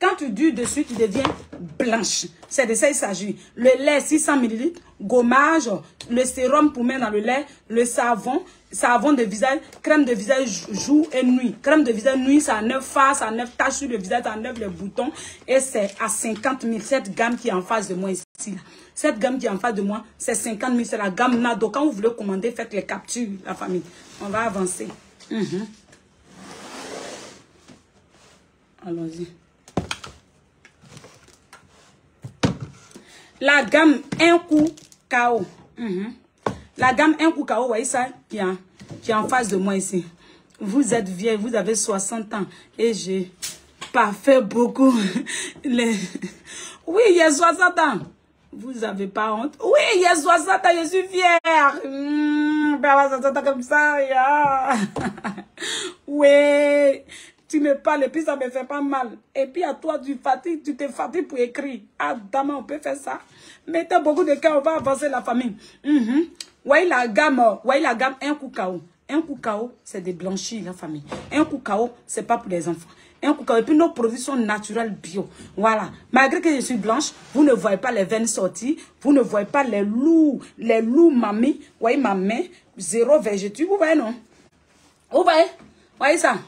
Quand tu dures dessus, tu deviens blanche. C'est de ça qu'il s'agit. Le lait, 600 ml, gommage, le sérum pour mettre dans le lait, le savon de visage, crème de visage jour et nuit. Crème de visage nuit, ça enlève face, ça enlève taches sur le visage, ça enlève les boutons. Et c'est à 50 000, cette gamme qui est en face de moi ici. Là. Cette gamme qui est en face de moi, c'est 50 000, c'est la gamme Nado. Quand vous voulez commander, faites les captures, la famille. On va avancer. Allons-y. La gamme un coup KO. La gamme un coup KO, vous voyez ça qui est en face de moi ici. Vous êtes vieille, vous avez 60 ans et j'ai pas fait beaucoup. Oui, il y a 60 ans. Vous n'avez pas honte? Oui, il y a 60 ans, je suis fière. Pas 60 ans comme ça. Yeah. Oui. Tu me parles et puis ça me fait pas mal. Et puis à toi, tu te fatigues pour écrire. Ah, dame, on peut faire ça. Mettez beaucoup de cas, on va avancer la famille. Ouais, la gamme, un coup KO. Un coup KO, c'est des blanchis, la famille. Un coup KO, c'est pas pour les enfants. Un coup KO, et puis nos produits sont naturels bio. Voilà. Malgré que je suis blanche, vous ne voyez pas les veines sorties. Vous ne voyez pas les loups mamie. Vous voyez ma main, zéro végétu. Vous voyez, non? Vous voyez? Vous voyez ça?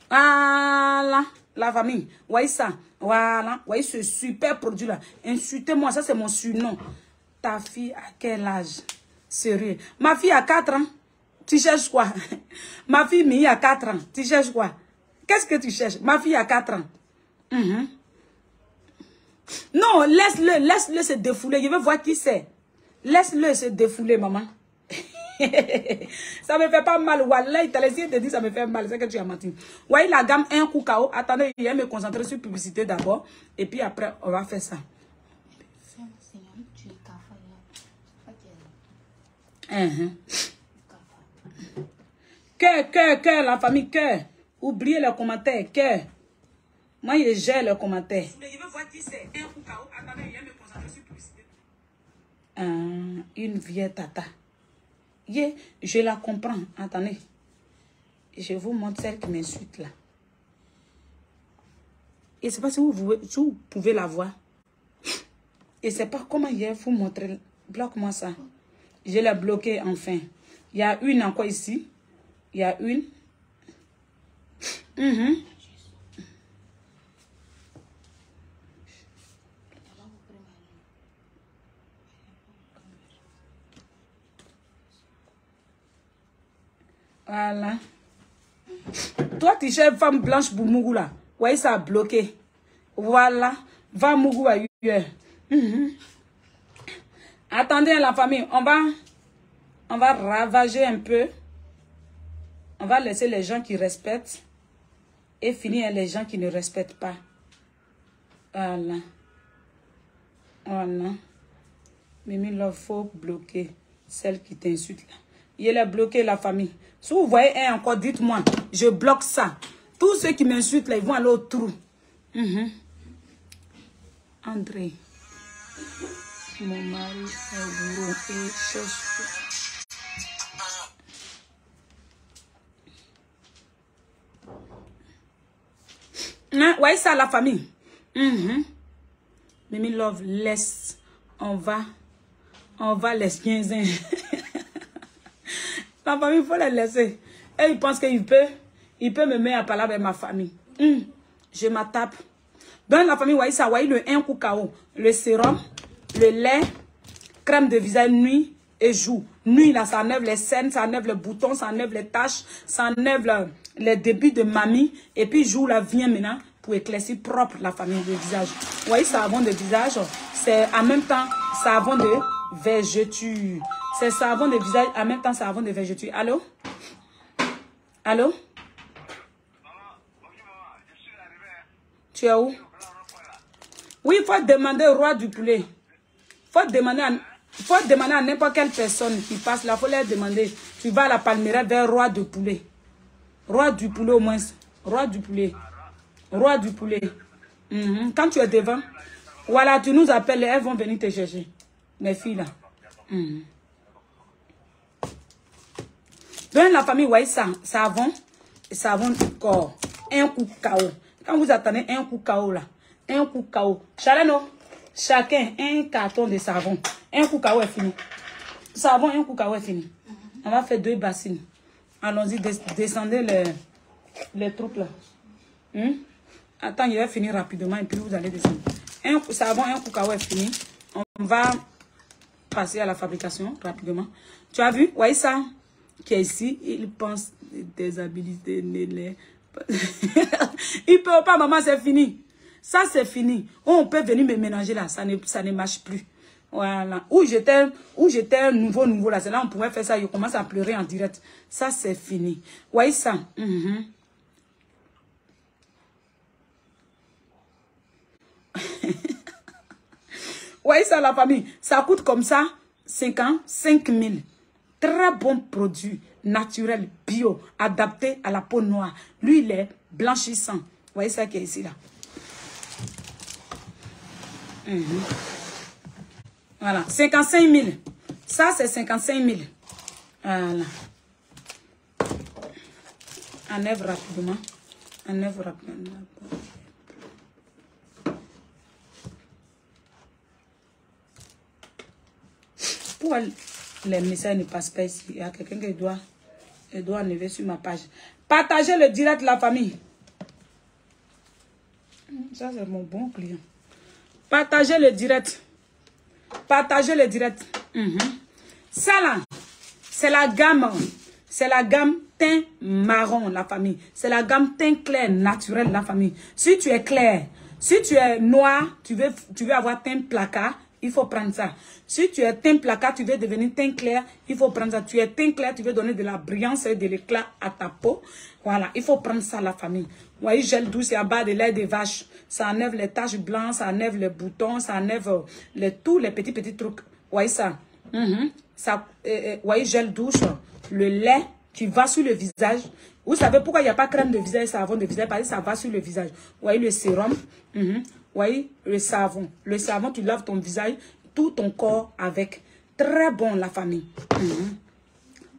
Voilà, la famille. Voyez ça. Voilà. Voyez ce super produit-là. Insultez-moi, ça c'est mon surnom. Ta fille à quel âge? Sérieux. Ma fille a 4 ans. Tu cherches quoi? Ma fille Mie a 4 ans. Tu cherches quoi? Qu'est-ce que tu cherches? Ma fille a 4 ans. Non, laisse-le se défouler. Je veux voir qui c'est. Laisse-le se défouler, maman. Ça me fait pas mal. Wallah, t'as laissé te dire ça me fait mal. C'est que tu as menti. Voyez la gamme un coup KO. Attendez, je vais me concentrer sur publicité d'abord. Et puis après, on va faire ça. Cœur, la famille, cœur. Oubliez les commentaires, cœur. Moi, je gère les commentaires. Je veux voir qui c'est. Un coup KO. Attendez, je vais me concentrer sur publicité. Une vieille tata. Yeah, je la comprends. Attendez. Je vous montre celle qui m'insulte là. Et c'est pas si vous pouvez la voir. Et c'est pas comment hier vous montrer. Bloque-moi ça. Je l'ai bloqué enfin. Il y a une encore ici. Il y a une. Voilà. Toi, tu cherches femme blanche pour Mougou là. Ouais, ça a bloqué. Voilà. Va Mougou ailleurs. Attendez la famille. On va ravager un peu. On va laisser les gens qui respectent. Et finir les gens qui ne respectent pas. Voilà. Voilà. Mimi Love, faut bloquer celle qui t'insulte là. Il a bloqué la famille. Si vous voyez un encore, dites-moi. Je bloque ça. Tous ceux qui m'insultent là, ils vont aller au trou. André. Mon mari est bourreau et cherche. Ouais, ça, la famille. Mimi Love, laisse. On va laisser 15 ans. La famille, il faut les laisser. Et il pense qu'il peut me mettre à parler avec ma famille. Je m'attape. Dans la famille, voyez ça, voyez le 1 coup KO. Le sérum, le lait, crème de visage nuit et jour. Nuit, là, ça enlève les scènes, ça enlève les boutons, ça enlève les taches, ça enlève les débuts de mamie. Et puis jour, là, vient maintenant pour éclaircir propre la famille de visage. Vous voyez, savon de visage, c'est en même temps savon de végéture. C'est savon de visage, en même temps savon de végéture. Allô? Allô? Tu es où? Oui, il faut demander au roi du poulet. Il faut demander à n'importe quelle personne qui passe là. Il faut leur demander. Tu vas à la Palmeraie vers roi du poulet. Roi du poulet au moins. Roi du poulet. Roi du poulet. Quand tu es devant, voilà, tu nous appelles. Elles vont venir te chercher. Mes filles là. Dans la famille, voyez ça. Savon de corps. Un coup KO. Quand vous attendez un coup KO là, Un coup KO. Chaleno, chacun un carton de savon. Un coup KO est fini. Savon, un coup KO est fini. On va faire 2 bassines. Allons-y, descendez les trucs là. Attends, je vais finir rapidement et puis vous allez descendre. Un savon, un coup KO est fini. On va passer à la fabrication rapidement. Tu as vu, voyez ça qui est ici, il pense déshabiliter. Il peut pas, maman, c'est fini. Ça, c'est fini. On peut venir me ménager là, ça ne marche plus. Voilà. Où j'étais nouveau là, c'est là on pourrait faire ça, je commence à pleurer en direct. Ça, c'est fini. Voyez ça. Voyez ça, la famille. Ça coûte comme ça 5 000. Très bon produit, naturel, bio, adapté à la peau noire. Lui, il est blanchissant. Voyez ça qui est ici, là. Voilà, 55 000. Ça, c'est 55 000. Voilà. Enlève rapidement. Enlève rapidement. Pourquoi les messages ne passent pas ici? Il y a quelqu'un qui doit enlever sur ma page. Partagez le direct, la famille. Ça, c'est mon bon client. Partagez le direct. Partagez le direct. Ça là, c'est la gamme. C'est la gamme teint marron, la famille. C'est la gamme teint clair, naturel, la famille. Si tu es clair, si tu es noir, tu veux avoir teint placard, il faut prendre ça. Si tu es teint placard, tu veux devenir teint clair, il faut prendre ça. Tu es teint clair, tu veux donner de la brillance et de l'éclat à ta peau. Voilà, il faut prendre ça, la famille. Vous voyez, gel douce, c'est à bas de lait de vache. Ça enlève les taches blanches, ça enlève les boutons, ça enlève tous les petits trucs. Vous voyez ça? Ça voyez, gel douche, le lait qui va sur le visage. Vous savez pourquoi il n'y a pas crème de visage et savon de visage? Parce que ça va sur le visage. Vous voyez le sérum? Vous voyez le savon. Le savon, tu laves ton visage, tout ton corps avec. Très bon, la famille. Vous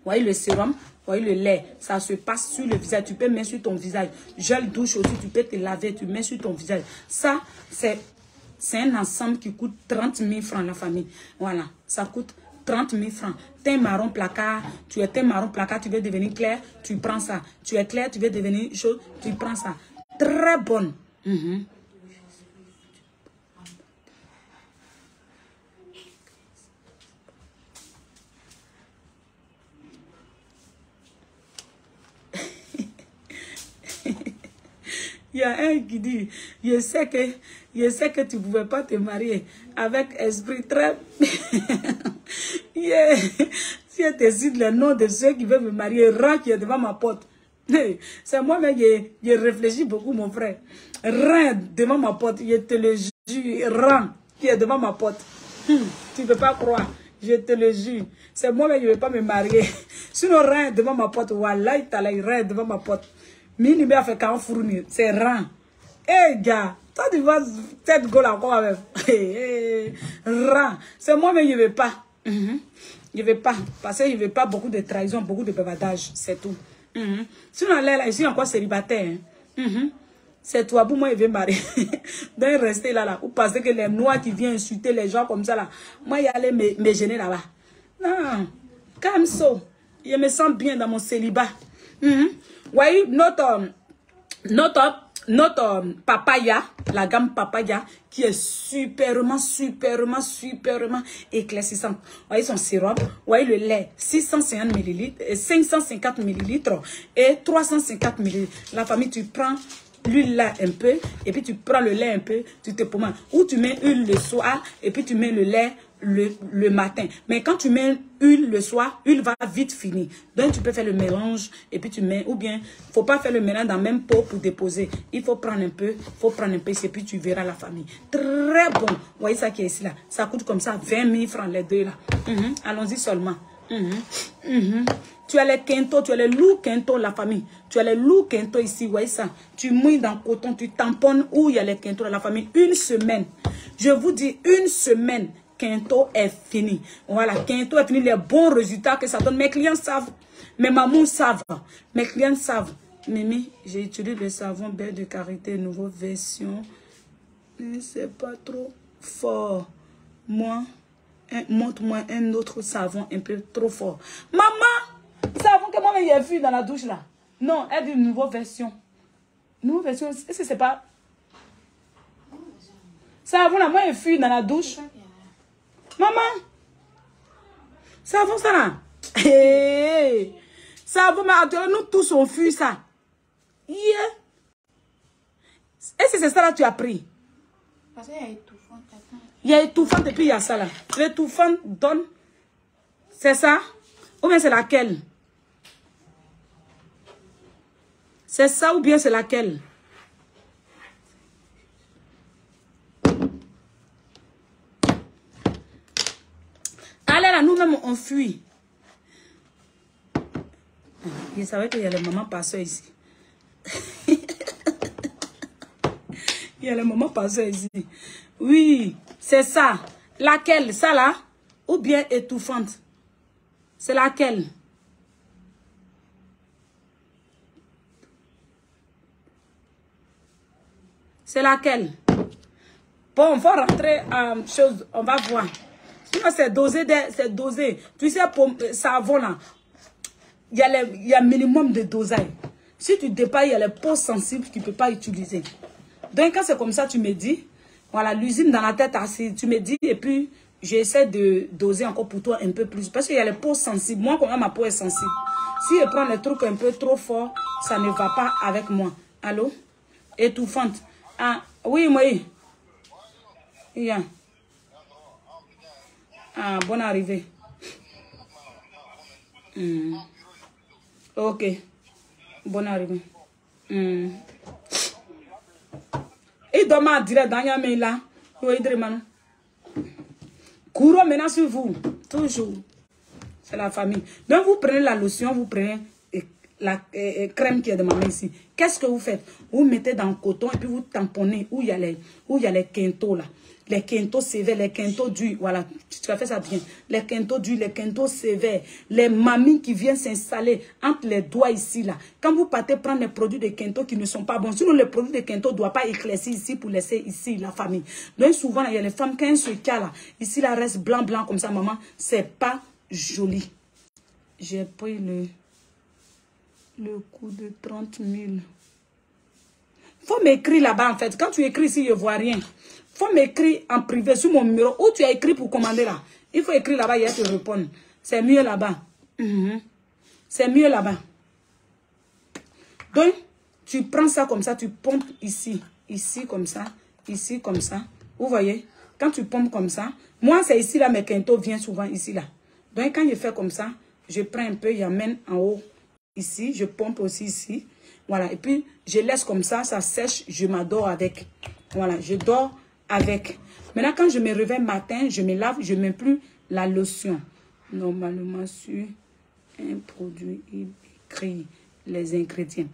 voyez le sérum? Vous voyez le lait, ça se passe sur le visage. Tu peux mettre sur ton visage. Gel douche aussi, tu peux te laver, tu mets sur ton visage. Ça, c'est un ensemble qui coûte 30 000 francs, la famille. Voilà, ça coûte 30 000 francs. Teint marron placard, tu es teint marron placard, tu veux devenir clair, tu prends ça. Tu es clair, tu veux devenir chaud, tu prends ça. Très bonne. Il y a un qui dit, je sais que tu ne pouvais pas te marier avec esprit très... Si elle te cite le nom de ceux qui veulent me marier, Ran qui est devant ma porte. C'est moi-même qui réfléchis beaucoup, mon frère. Ran devant ma porte, je te le jure. Ran qui est devant ma porte. Tu ne peux pas croire, je te le jure. C'est moi-même qui ne vais pas me marier. Sinon, Ran devant ma porte, voilà, il Ran devant ma porte. Mini a fait quand fournir, c'est Ran. Eh gars, toi tu vois cette go là encore avec. Ran, c'est moi-même je ne vais pas. Je ne vais pas, parce que je ne veux pas beaucoup de trahison, beaucoup de bavardage, c'est tout. Sinon là, je suis encore célibataire. C'est toi, pour moi, je vais marier. Donc rester là. Ou parce que les noirs qui viennent insulter les gens comme ça là, moi, y aller me gêner là-bas. Non, comme ça, je me sens bien dans mon célibat. Voyez, notre papaya, la gamme papaya, qui est superment éclaircissante. Voyez son sérum, voyez le lait, 650 ml, 550 ml et 350 ml. La famille, tu prends l'huile là un peu, et puis tu prends le lait un peu, tu te pommades. Ou tu mets l'huile le soir, et puis tu mets le lait le matin. Mais quand tu mets l'huile le soir, l'huile va vite finir. Donc tu peux faire le mélange et puis tu mets, ou bien faut pas faire le mélange dans la même pot pour déposer. Il faut prendre un peu, et puis tu verras la famille. Très bon. Vous voyez ça qui est ici là. Ça coûte comme ça 20 000 francs les deux là. Allons-y seulement. Tu as les quintos, tu as les loups quintos, la famille. Tu as les loups quintos ici, vous voyez ça. Tu mouilles dans le coton, tu tamponnes où il y a les quintos de la famille. Une semaine. Je vous dis, une semaine. Quinto est fini. Voilà, Quinto est fini. Les bons résultats que ça donne. Mes clients savent. Mes mamans savent. Mes clients savent. Mimi, j'ai utilisé le savon Belle de Karité, nouvelle version. C'est pas trop fort. Moi, montre-moi un autre savon un peu trop fort. Maman, savon que moi j'ai vu dans la douche là. Non, elle dit une nouvelle version. Nouvelle version, est-ce que c'est pas... Savon là, moi j'ai vu dans la douche. Maman, savon ça là. Hey. Savon, mais nous tous on fuit ça. Yeah. Est-ce que c'est ça là que tu as pris? Parce qu'il y a étouffante. Il y a étouffante et puis il y a ça là. L'étouffante donne. C'est ça? Ou bien c'est laquelle? C'est ça ou bien c'est laquelle? Allez là, nous-mêmes on fuit. Je savais qu'il y a les mamans passeurs ici. Il y a les mamans passeurs ici. Oui, c'est ça. Laquelle? Ça là? Ou bien étouffante? C'est laquelle? C'est laquelle? Bon, on va rentrer en chose. On va voir. Sinon, c'est dosé. C'est dosé. Tu sais, pour savon là, il y a minimum de dosage. Si tu dépasses, il y a les peaux sensibles que tu ne peux pas utiliser. Donc, quand c'est comme ça, tu me dis, voilà, l'usine dans la tête, tu me dis, et puis, j'essaie de doser encore pour toi un peu plus. Parce qu'il y a les peaux sensibles. Moi, quand même, ma peau est sensible. Si je prends les trucs un peu trop forts, ça ne va pas avec moi. Allô? Étouffante. Ah, oui, moi. Yeah. Ah, bonne arrivée. Ok. Bonne arrivée. Il doit dire dans la main là. Courons maintenant sur vous. Toujours. C'est la famille. Donc vous prenez la lotion, vous prenez la crème qui est de ma main ici. Qu'est-ce que vous faites? Vous mettez dans le coton et puis vous tamponnez où il y a les quintaux là. Les quintaux sévères, les quintaux durs. Voilà, tu as fait ça bien. Les quintaux durs, les quintaux sévères. Les mamies qui viennent s'installer entre les doigts ici là. Quand vous partez prendre les produits de quintaux qui ne sont pas bons, sinon les produits de quintaux ne doivent pas éclaircir ici pour laisser ici la famille. Donc souvent, il y a les femmes, quand ce cas là, ici là reste blanc comme ça, maman, c'est pas joli. J'ai pris le coût de 30 000. Faut m'écrire là-bas en fait. Quand tu écris ici, je ne vois rien. Faut m'écrire en privé sur mon numéro. Où tu as écrit pour commander là. Il faut écrire là-bas et elle te répond. C'est mieux là-bas. C'est mieux là-bas. Donc, tu prends ça comme ça, tu pompes ici. Ici comme ça. Ici comme ça. Vous voyez? Quand tu pompes comme ça. Moi, c'est ici là, mes quintaux viennent souvent ici là. Donc, quand je fais comme ça, je prends un peu, j'amène en haut. Ici, je pompe aussi ici. Voilà. Et puis, je laisse comme ça, ça sèche, je m'adore avec. Voilà, je dors avec. Maintenant, quand je me réveille matin, je me lave, je ne mets plus la lotion. Normalement, sur un produit, il écrit les ingrédients.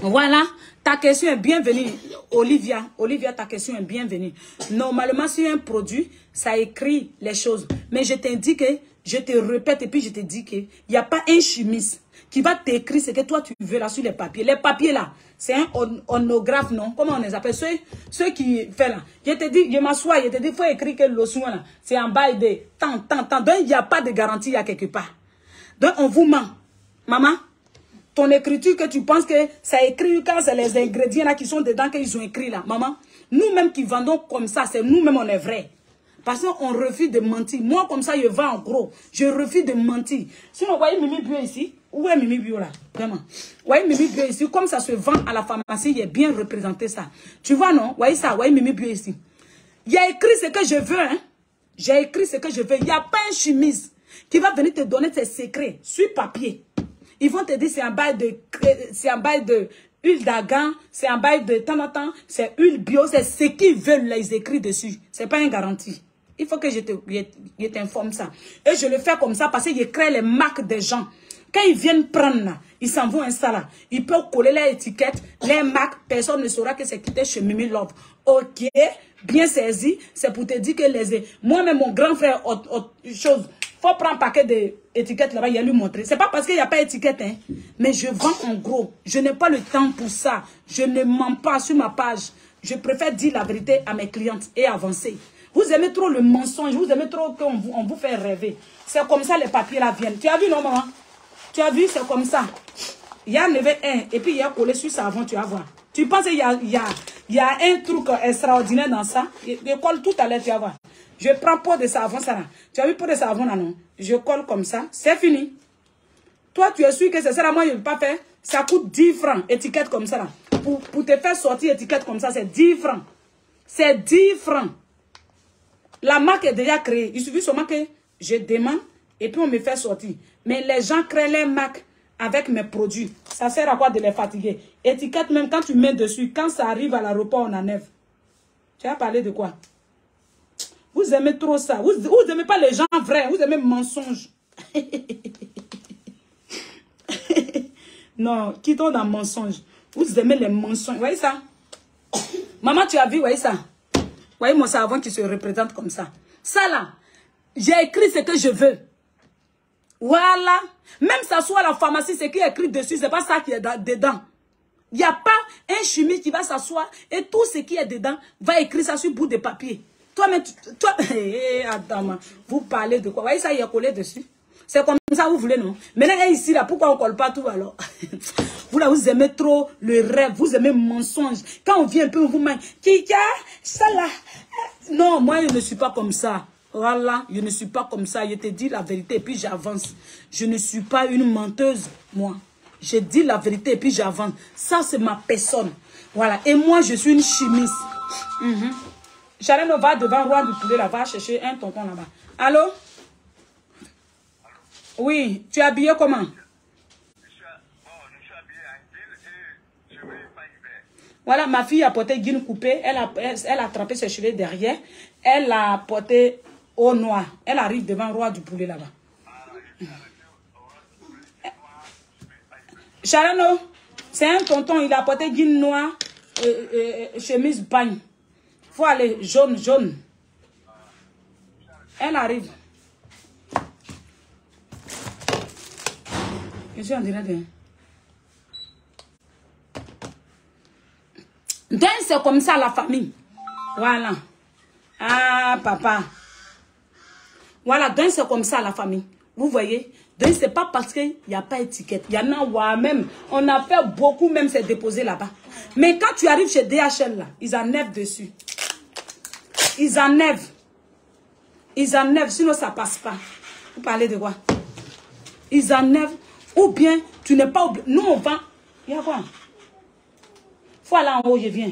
Voilà, ta question est bienvenue, Olivia. Olivia, ta question est bienvenue. Normalement, sur un produit, ça écrit les choses. Mais je t'indique, je te répète et puis je te dis qu'il n'y a pas un chimiste qui va t'écrire ce que toi tu veux là sur les papiers. Les papiers là, c'est un onographe, non? Comment on les appelle? Ceux qui font là. Je te dis, je m'assois, je te dis, il faut écrire que le soin là, c'est en bas de tant. Donc, il n'y a pas de garantie à quelque part. Donc, on vous ment. Maman, ton écriture que tu penses que ça écrit quand c'est les ingrédients là qui sont dedans qu'ils ont écrit là. Maman, nous-mêmes qui vendons comme ça, c'est nous-mêmes on est vrai. Parce qu'on refuse de mentir. Moi, comme ça, je vends en gros. Je refuse de mentir. Si vous voyez Mimi Bio ici, où est Mimi Bio là? Vraiment. Vous voyez Mimi Bio ici, comme ça se vend à la pharmacie, il est bien représenté ça. Tu vois, non? Vous voyez ça? Vous voyez Mimi Bio ici. Il y a écrit ce que je veux, hein? J'ai écrit ce que je veux. Il n'y a pas un chimiste qui va venir te donner tes secrets sur papier. Ils vont te dire c'est un bail de huile d'argan, c'est un bail de temps en temps, c'est huile bio, c'est ce qu'ils veulent, là, ils écrivent dessus. C'est pas une garantie. Il faut que je t'informe ça. Et je le fais comme ça parce que je crée les marques des gens. Quand ils viennent prendre là, ils s'en vont installer là. Ils peuvent coller les étiquettes, les marques, personne ne saura que c'est quitté chez Mimi Love. Ok, bien saisi, c'est pour te dire que moi-même, mon grand frère, chose, faut prendre un paquet d'étiquettes là-bas, il a lui montrer. C'est pas parce qu'il n'y a pas d'étiquette, hein, mais je vends en gros. Je n'ai pas le temps pour ça. Je ne mens pas sur ma page. Je préfère dire la vérité à mes clientes et avancer. Vous aimez trop le mensonge, vous aimez trop qu'on vous fait rêver. C'est comme ça les papiers là viennent. Tu as vu, non, maman? Tu as vu, c'est comme ça. Il y a levé un et puis il y a collé sur savon, tu vas voir. Tu penses qu'il y a un truc extraordinaire dans ça? Je colle tout à l'heure, tu vas voir. Je prends pot de savon, ça là. Tu as vu pot de savon là, non? Je colle comme ça, c'est fini. Toi, tu es sûr que c'est ça là, moi je ne veux pas faire. Ça coûte 10 francs, étiquette comme ça là. Pour te faire sortir étiquette comme ça, c'est 10 francs. C'est 10 francs. La marque est déjà créée. Il suffit seulement que je demande et puis on me fait sortir. Mais les gens créent les marques avec mes produits. Ça sert à quoi de les fatiguer? Étiquette même quand tu mets dessus, quand ça arrive à l'aéroport, on enlève. Tu as parlé de quoi? Vous aimez trop ça. Vous n'aimez pas les gens vrais. Vous aimez le mensonge. Non, quittons dans le mensonge. Vous aimez les mensonges. Vous voyez ça? Maman, tu as vu, vous voyez ça? Vous voyez mon savon qui se représente comme ça. Ça là, j'ai écrit ce que je veux. Voilà. Même ça soit à la pharmacie, ce qui est écrit dessus, c'est pas ça qui est dedans. Il n'y a pas un chimiste qui va s'asseoir et tout ce qui est dedans va écrire ça sur bout de papier. Toi, Adam, vous parlez de quoi? Vous voyez ça, il est collé dessus. C'est comme ça vous voulez, non? Maintenant, ici, là, pourquoi on ne colle pas tout alors? Vous, là, vous aimez trop le rêve, vous aimez le mensonge. Quand on vient un peu, vous met, Kika, ça là. Non, moi, je ne suis pas comme ça. Voilà, je ne suis pas comme ça. Je te dis la vérité et puis j'avance. Je ne suis pas une menteuse, moi. Je dis la vérité et puis j'avance. Ça, c'est ma personne. Voilà. Et moi, je suis une chimiste. Charlène va devant Roi du Poulet, là, va chercher un tonton là-bas. Allô? Oui, tu es habillé comment? Voilà, ma fille a porté jean coupé, elle a attrapé ses cheveux derrière, elle a porté au noir. Elle arrive devant Roi du Poulet là-bas. Charano, c'est un tonton, il a porté jean noir, chemise bagne. Faut aller jaune, jaune. Elle arrive. Je suis en direct. Donc c'est comme ça la famille. Voilà. Ah, papa. Voilà, donc c'est comme ça la famille. Vous voyez? Donc c'est pas parce qu'il n'y a pas d'étiquette. Il y en a, ouais, même. On a fait beaucoup, même c'est déposé là-bas. Mais quand tu arrives chez DHL, là, ils enlèvent dessus. Ils enlèvent. Ils enlèvent, sinon ça passe pas. Vous parlez de quoi? Ils enlèvent. Ou bien, tu n'es pas obligé. Nous, on vend. Il y a quoi? Faut aller en haut, je viens.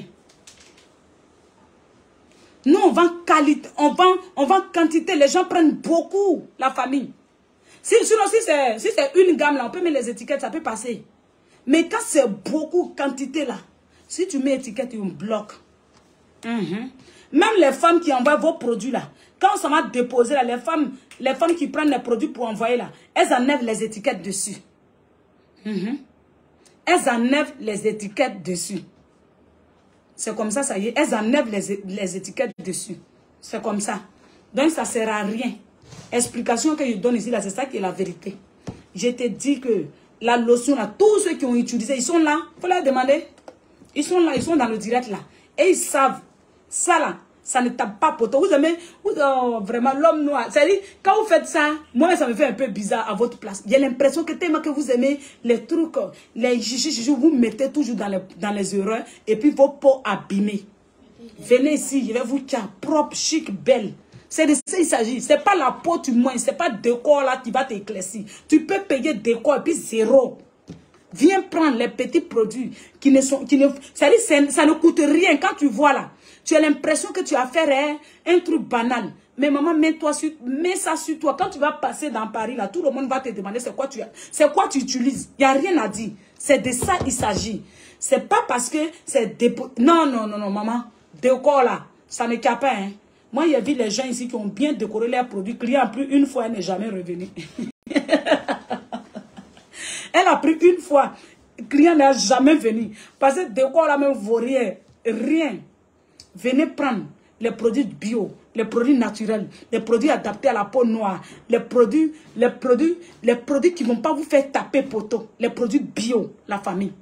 Nous, on vend qualité. On vend quantité. Les gens prennent beaucoup, la famille. Sinon, si c'est une gamme, là, on peut mettre les étiquettes, ça peut passer. Mais quand c'est beaucoup, quantité, là, si tu mets étiquette, on bloque. Même les femmes qui envoient vos produits, là, quand ça va déposer, là, les femmes qui prennent les produits pour envoyer, là, elles enlèvent les étiquettes dessus. Elles enlèvent les étiquettes dessus. C'est comme ça, ça y est. Elles enlèvent les étiquettes dessus. C'est comme ça. Donc, ça ne sert à rien. Explication que je donne ici, là, c'est ça qui est la vérité. Je te dis que la lotion, là, tous ceux qui ont utilisé, ils sont là. Il faut leur demander. Ils sont là, ils sont dans le direct, là. Et ils savent. Ça, là, ça ne tape pas poteau. Vous aimez, vraiment, l'homme noir. C'est-à-dire, quand vous faites ça, moi, ça me fait un peu bizarre à votre place. J'ai l'impression que tellement que vous aimez les trucs, les chichis, vous mettez toujours dans les erreurs et puis vos peaux abîmées. Venez ici, je vais vous dire, propre, chic, belle. C'est de ça qu'il s'agit. C'est pas la peau, tu moins. C'est pas décor là qui va t'éclaircir. Tu peux payer décor et puis zéro. Viens prendre les petits produits qui ne sont... C'est-à-dire, ça ne coûte rien. Quand tu vois là, tu as l'impression que tu as fait un truc banal. Mais maman, mets ça sur toi. Quand tu vas passer dans Paris, là, tout le monde va te demander c'est quoi tu utilises. Il n'y a rien à dire. C'est de ça il s'agit. C'est pas parce que c'est... Non, maman. Décor là, ça ne cape pas. Hein. Moi, il y a vu les gens ici qui ont bien décoré leurs produits. Client a pris une fois, elle n'est jamais revenue. Elle a pris une fois. Le client n'est jamais venu. Parce que décor là même vaut rien. Rien. Venez prendre les produits bio, les produits naturels, les produits adaptés à la peau noire, les produits qui ne vont pas vous faire taper poteau, les produits bio, la famille.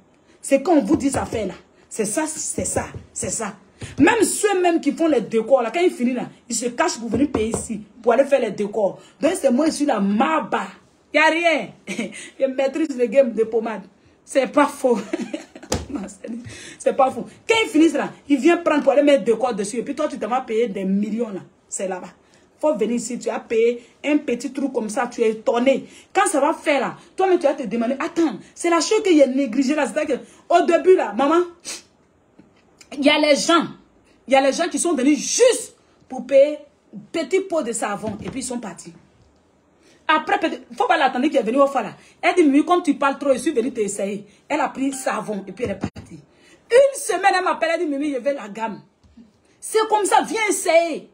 C'est quand on vous dit ça fait là. C'est ça, c'est ça, c'est ça. Même ceux-mêmes qui font les décors, là, quand ils finissent là, ils se cachent pour venir payer ici, pour aller faire les décors. Donc c'est moi, je suis la marba. Il n'y a rien. Je maîtrise le game de pommade. C'est pas faux. C'est pas faux. Quand ils finissent là, ils viennent prendre pour aller mettre des corps dessus. Et puis toi, tu t'en vas payer des millions là. C'est là-bas. Faut venir ici, tu as payé un petit trou comme ça, tu es étonné. Quand ça va faire là, toi-même tu vas te demander, attends, c'est la chose qu'il a négligée là. C'est-à-dire qu'au début là, maman, il y a les gens qui sont venus juste pour payer petit pot de savon. Et puis ils sont partis. Après, il ne faut pas l'attendre qu'il est venu au fond là. Elle dit, mais comme tu parles trop, je suis venue t'essayer. Elle a pris savon et puis elle est partie. Une semaine, elle m'appelle, elle dit, Mimi, je veux la gamme. C'est comme ça, viens essayer.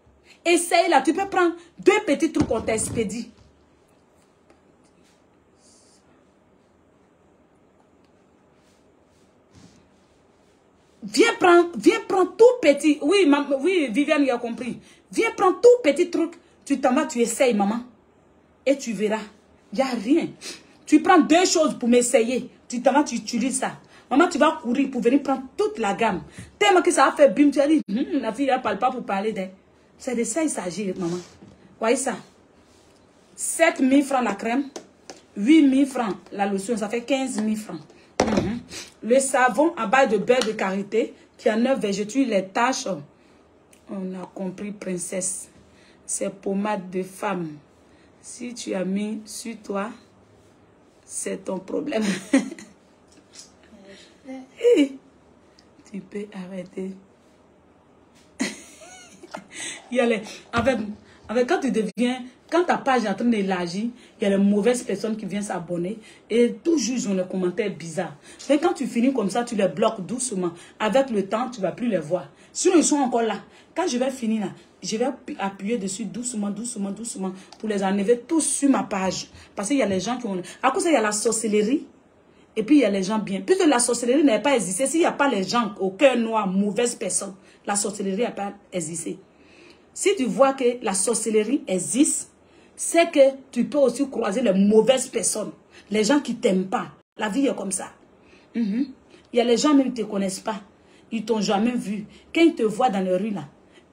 Essaye là, tu peux prendre 2 petits trucs qu'on t'expédie. Viens prendre tout petit. Oui, oui, Viviane, il a compris. Viens prendre tout petit truc. Tu t'en vas, tu essayes, maman. Et tu verras. Il n'y a rien. Tu prends 2 choses pour m'essayer. Tu t'en vas, tu utilises ça. Maman, tu vas courir pour venir prendre toute la gamme. Tellement que ça va faire bim, tu vas dire, la fille, elle ne parle pas pour parler d'elle. C'est de ça il s'agit, maman. Voyez ça. 7 000 francs la crème. 8 000 francs la lotion. Ça fait 15 000 francs. Le savon à base de beurre de karité qui a 9 végétaux, les taches. On a compris, princesse. C'est pommade de femme. Si tu as mis sur toi, c'est ton problème. Tu peux arrêter. Il y a les, avec quand tu deviens, quand ta page est en train d'élargir, il y a les mauvaises personnes qui viennent s'abonner et toujours ils ont les commentaires bizarres. Mais quand tu finis comme ça, tu les bloques doucement. Avec le temps, tu ne vas plus les voir. Sinon, ils sont encore là. Quand je vais finir là, je vais appuyer dessus doucement, doucement, doucement pour les enlever tous sur ma page. Parce qu'il y a les gens qui ont... À cause ça, il y a la sorcellerie. Et puis, il y a les gens bien. Puisque la sorcellerie n'a pas existé, s'il n'y a pas les gens au cœur noir, mauvaises personnes, la sorcellerie n'a pas existé. Si tu vois que la sorcellerie existe, c'est que tu peux aussi croiser les mauvaises personnes. Les gens qui ne t'aiment pas. La vie est comme ça. Il y a les gens même qui ne te connaissent pas. Ils ne t'ont jamais vu. Quand ils te voient dans les rues là,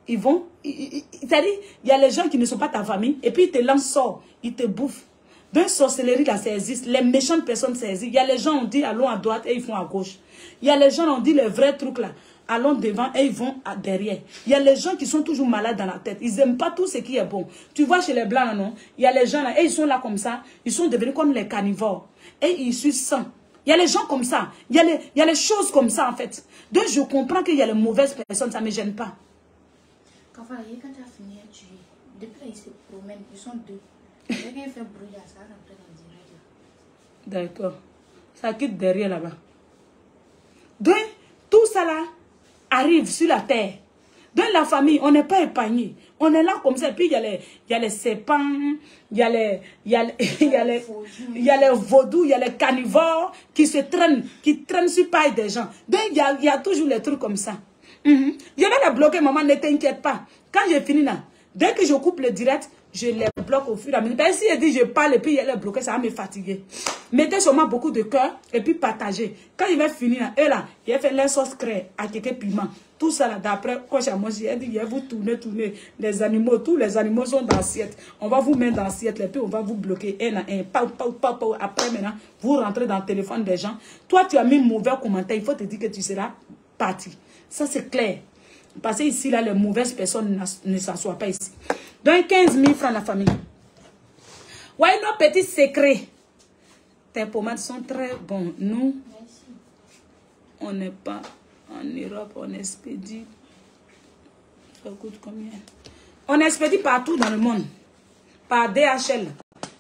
ils vont... C'est-à-dire, il y a les gens qui ne sont pas ta famille. Et puis ils te lancent sort. Ils te bouffent. Dans la sorcellerie là, ça existe. Les méchantes personnes, ça existe. Il y a les gens, on dit allons à droite et ils font à gauche. Il y a les gens, on dit les vrais trucs là. Allons devant et ils vont derrière. Il y a les gens qui sont toujours malades dans la tête. Ils n'aiment pas tout ce qui est bon. Tu vois chez les blancs là, non? Il y a les gens là, et ils sont là comme ça. Ils sont devenus comme les carnivores. Et ils sucent sang. Il y a les gens comme ça. Il y a les choses comme ça en fait. Donc je comprends qu'il y a les mauvaises personnes, ça ne me gêne pas. Quand tu as fini à tuer, depuis là ils se promènent, ils sont 2. Dès qu'il fait bruit là, ça rentre dans le direct là. D'accord. Ça quitte derrière là-bas. Donc tout ça là arrive sur la terre. Dans la famille, on n'est pas épargné. On est là comme ça. Et puis, il y a les serpents, il y a les vaudous, il y a les carnivores qui se traînent, qui traînent sur paille des gens. Donc, il y a toujours les trucs comme ça. Je vais les bloquer, maman, ne t'inquiète pas. Quand j'ai fini là, dès que je coupe le direct, je les bloque au fur et à mesure. Si je dis je parle et puis il les bloquer, ça va me fatiguer. Mettez sûrement beaucoup de cœur et puis partagez. Quand il va finir là, eux là, il a fait la sauce crée à quelques piments. Tout ça là, d'après quand j'ai mangé, il dit, il vous tourner. Les animaux, tous les animaux sont dans l'assiette. On va vous mettre dans l'assiette et puis on va vous bloquer un à un. Après maintenant, vous rentrez dans le téléphone des gens. Toi, tu as mis un mauvais commentaire, il faut te dire que tu seras parti. Ça c'est clair. Parce que ici, là, les mauvaises personnes ne s'assoient pas ici. Donc, 15 000 francs la famille. Voyez nos petits secrets. Tes pommades sont très bons. Nous, on n'est pas en Europe, on expédie. Ça coûte combien? On expédie partout dans le monde. Par DHL.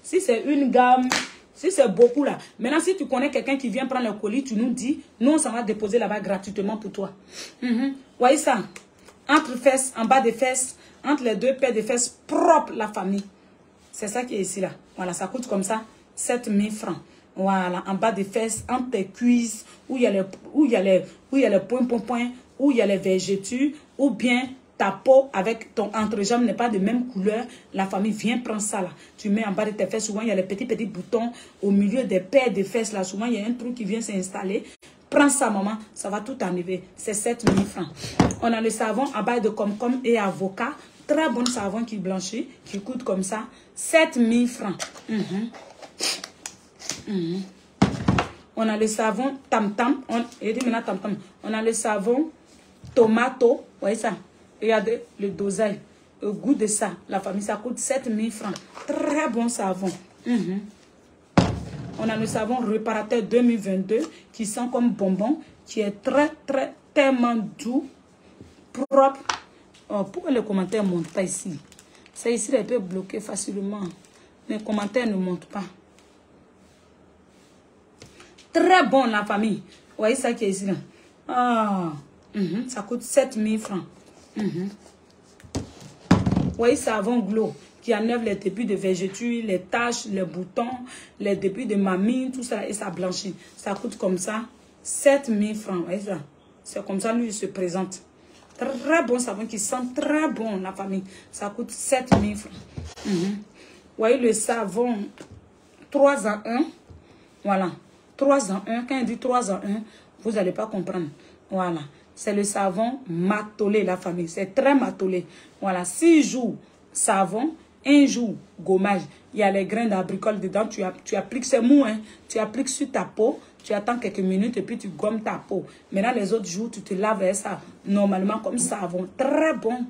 Si c'est une gamme, si c'est beaucoup là. Maintenant, si tu connais quelqu'un qui vient prendre le colis, tu nous dis, nous, on s'en va déposer là-bas gratuitement pour toi. Voyez ça? Entre fesses, en bas des fesses, entre les 2 paires de fesses propres, la famille. C'est ça qui est ici là. Voilà, ça coûte comme ça 7 000 francs. Voilà, en bas des fesses, entre tes cuisses, où il y a les points, où il y a les végétaux, ou bien ta peau avec ton entrejambe n'est pas de même couleur. La famille vient prendre ça là. Tu mets en bas de tes fesses, souvent il y a les petits boutons au milieu des paires de fesses là. Souvent il y a un trou qui vient s'installer. Prends ça, maman. Ça va tout enlever. C'est 7000 francs. On a le savon à base de concombre et avocat. Très bon savon qui blanchit, qui coûte comme ça. 7000 francs. On a le savon tam-tam. On a le savon tomato. Vous voyez ça? Regardez le dosage. Le goût de ça. La famille, ça coûte 7000 francs. Très bon savon. On a le savon réparateur 2022 qui sent comme bonbon. Qui est tellement doux. Propre. Oh, pourquoi les commentaires ne montent pas ici? Ça ici, elle peut bloquer facilement. Les commentaires ne montent pas. Très bon, la famille. Vous voyez ça qui est ici, là? Ah, ça coûte 7000 francs. Vous voyez, savon Glow qui enlève les débuts de végéture, les taches, les boutons, les débuts de mamie, tout ça, et ça blanchit. Ça coûte comme ça 7000 francs. Vous voyez ça? C'est comme ça, lui, il se présente. Très bon savon qui sent très bon, la famille. Ça coûte 7000 francs. Vous voyez le savon 3 en 1. Voilà. 3 en 1. Quand il dit 3 en 1, vous n'allez pas comprendre. Voilà. C'est le savon matolé, la famille. C'est très matolé. Voilà. 6 jours savon, 1 jour gommage. Il y a les grains d'abricot dedans. Tu appliques, c'est mou, hein. Tu appliques sur ta peau. Tu attends quelques minutes et puis tu gommes ta peau. Maintenant, les autres jours, tu te laves avec ça. Normalement, comme savon. Très bon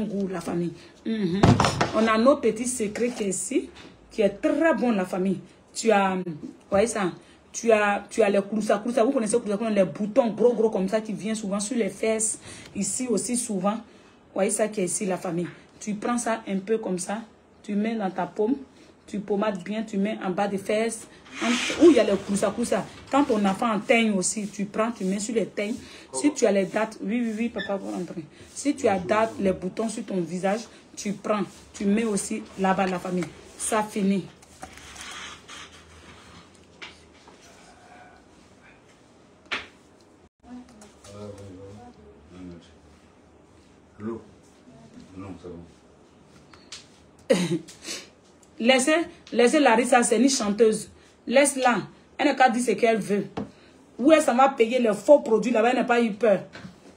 goût, la famille. On a nos petits secrets qui est ici, qui est très bon, la famille. Tu as, vous voyez ça? Tu as les kouroussa. Vous connaissez les boutons gros comme ça qui viennent souvent sur les fesses. Ici aussi souvent. Vous voyez ça qui est ici, la famille. Tu prends ça un peu comme ça. Tu mets dans ta paume. Tu pommades bien, tu mets en bas des fesses. Où il y a les kouroussa. Quand ton enfant en teigne aussi, tu prends, tu mets sur les teignes. Si tu as les dates, oui, papa va rentrer. Si tu as dates, les boutons sur ton visage, tu prends, tu mets aussi là-bas, la famille. Ça finit. L'eau. Non, c'est bon. Laissez Larissa, c'est une chanteuse. Laisse-la. Elle n'a qu'à dire ce qu'elle veut. Où elle s'en va payer les faux produits là-bas, elle n'a pas eu peur.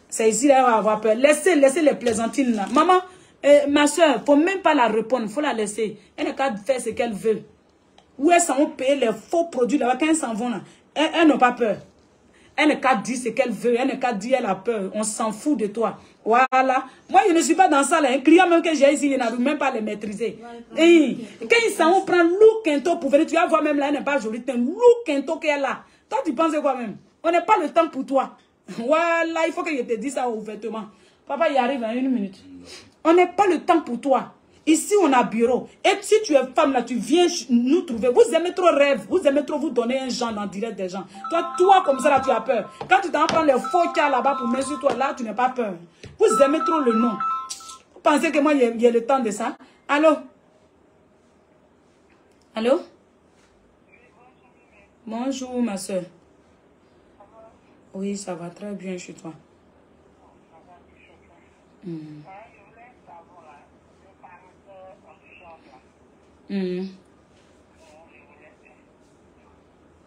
C'est ici là, elle va avoir peur. Laissez les plaisantines là. Maman, ma soeur, il ne faut même pas la répondre. Il faut la laisser. Elle n'a qu'à faire ce qu'elle veut. Où elles s'en vont payer les faux produits là-bas, quand elles s'en vont là, elles n'ont pas peur. Elle n'a qu'à dire ce qu'elle veut. Elle n'a qu'à dire elle a peur. On s'en fout de toi. Voilà. Moi, je ne suis pas dans ça. Là. Un client même que j'ai ici, il n'arrive même pas à les maîtriser. Et quand ils s'en vont prendre Lou Kento pour venir, tu vas voir même là, elle n'est pas jolie. Lou Kento qu'elle est là. Toi, tu penses quoi même? On n'a pas le temps pour toi. Voilà, il faut que je te dise ça ouvertement. Papa, il arrive en 1 minute. On n'a pas le temps pour toi. Ici, on a bureau. Et si tu es femme, là, tu viens nous trouver. Vous aimez trop rêve. Vous aimez trop vous donner un genre en direct des gens. Toi, comme ça, là, tu as peur. Quand tu t'en prends les faux cas là-bas pour mettre sur toi, là, tu n'as pas peur. Vous aimez trop le nom. Vous pensez que moi, il y a le temps de ça? Allô? Allô? Bonjour, ma soeur. Oui, ça va très bien chez toi.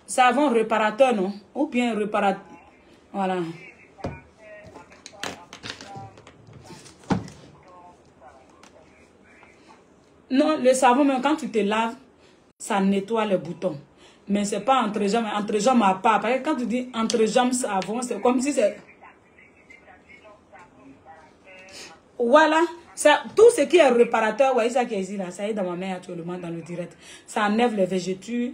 Savon réparateur, non? Ou bien réparateur. Voilà. Non, le savon, même quand tu te laves, ça nettoie les boutons. Mais c'est pas entre-jambes. Entre-jambes à part. Parce que quand tu dis entre-jambes savon, c'est comme si c'est... Voilà. Ça, tout ce qui est réparateur, voyez ça qui est ici, là, ça est dans ma main actuellement dans le direct. Ça enlève les végétures.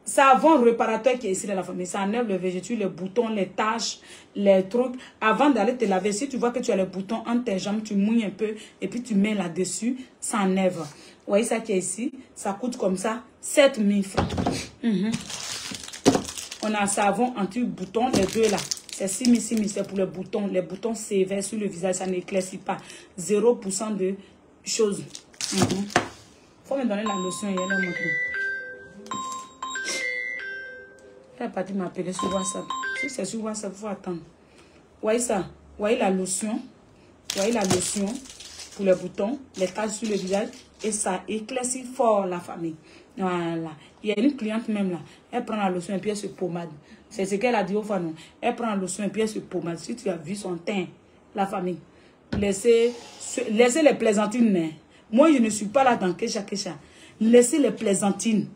Savon réparateur qui est ici dans la famille, ça enlève les végétures, les boutons, les taches, les trucs. Avant d'aller te laver, si tu vois que tu as les boutons entre tes jambes, tu mouilles un peu et puis tu mets là-dessus, ça enlève. Vous voyez ça qui est ici, ça coûte comme ça 7000 francs. On a un savon anti-bouton, les deux là. C'est 6000, c'est pour les boutons. Les boutons sévères sur le visage, ça n'éclaircit pas. 0% de choses. Faut me donner la lotion et elle va montrer. Elle est partie m'appeler sur WhatsApp. Si c'est sur WhatsApp, il faut attendre. Voyez ça? Voyez la lotion? Voyez la lotion sur les boutons, les taches sur le visage et ça éclaircit fort la famille. Voilà. Il y a une cliente même là, elle prend la lotion et puis elle se pommade. C'est ce qu'elle a dit au fond. Elle prend la lotion et puis elle se pommade. Si tu as vu son teint, la famille, laissez les plaisantines. Hein. Moi, je ne suis pas là dans Kesha. Laissez les plaisantines.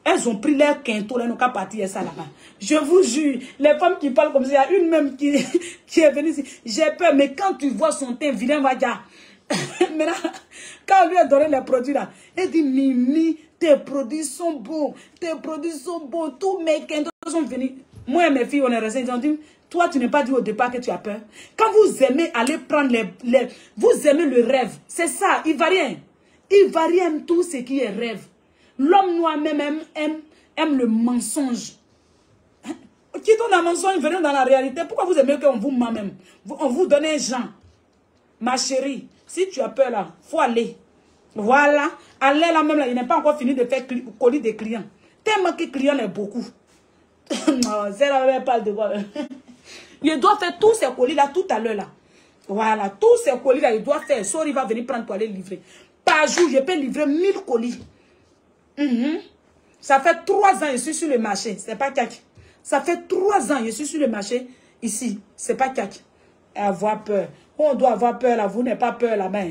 Elles ont pris leur quinto, elles n'ont qu'à partir ça là-bas. Je vous jure, les femmes qui parlent comme ça, il y a une même qui est venue ici. J'ai peur, mais quand tu vois son teint, vilain, va dire. Maintenant, quand on lui a donné les produits là, elle dit, Mimi, tes produits sont beaux, tous mes quintos sont venus. Moi et mes filles, on est restés, ils ont dit, toi, tu n'es pas dit au départ que tu as peur. Quand vous aimez aller prendre vous aimez le rêve, c'est ça, Ivoirien. Ivoirien aime tout ce qui est rêve. L'homme noir même aime le mensonge. Quittons le mensonge, venons dans la réalité. Pourquoi vous aimez qu'on vous ment même? On vous donne un genre. Ma chérie, si tu as peur là, il faut aller. Voilà. Allez là même là, il n'est pas encore fini de faire colis des clients. Tellement que les clients est beaucoup. Non, c'est la même pas de quoi. Il doit faire tous ces colis là tout à l'heure là. Voilà, tous ces colis là, il doit faire. Soit il va venir prendre pour aller livrer. Par jour, je peux livrer 1000 colis. Ça fait 3 ans, je suis sur le marché. C'est pas cac. Ça fait 3 ans, je suis sur le marché. Ici, c'est pas cac. Avoir peur. On doit avoir peur là. Vous n'avez pas peur là-bas.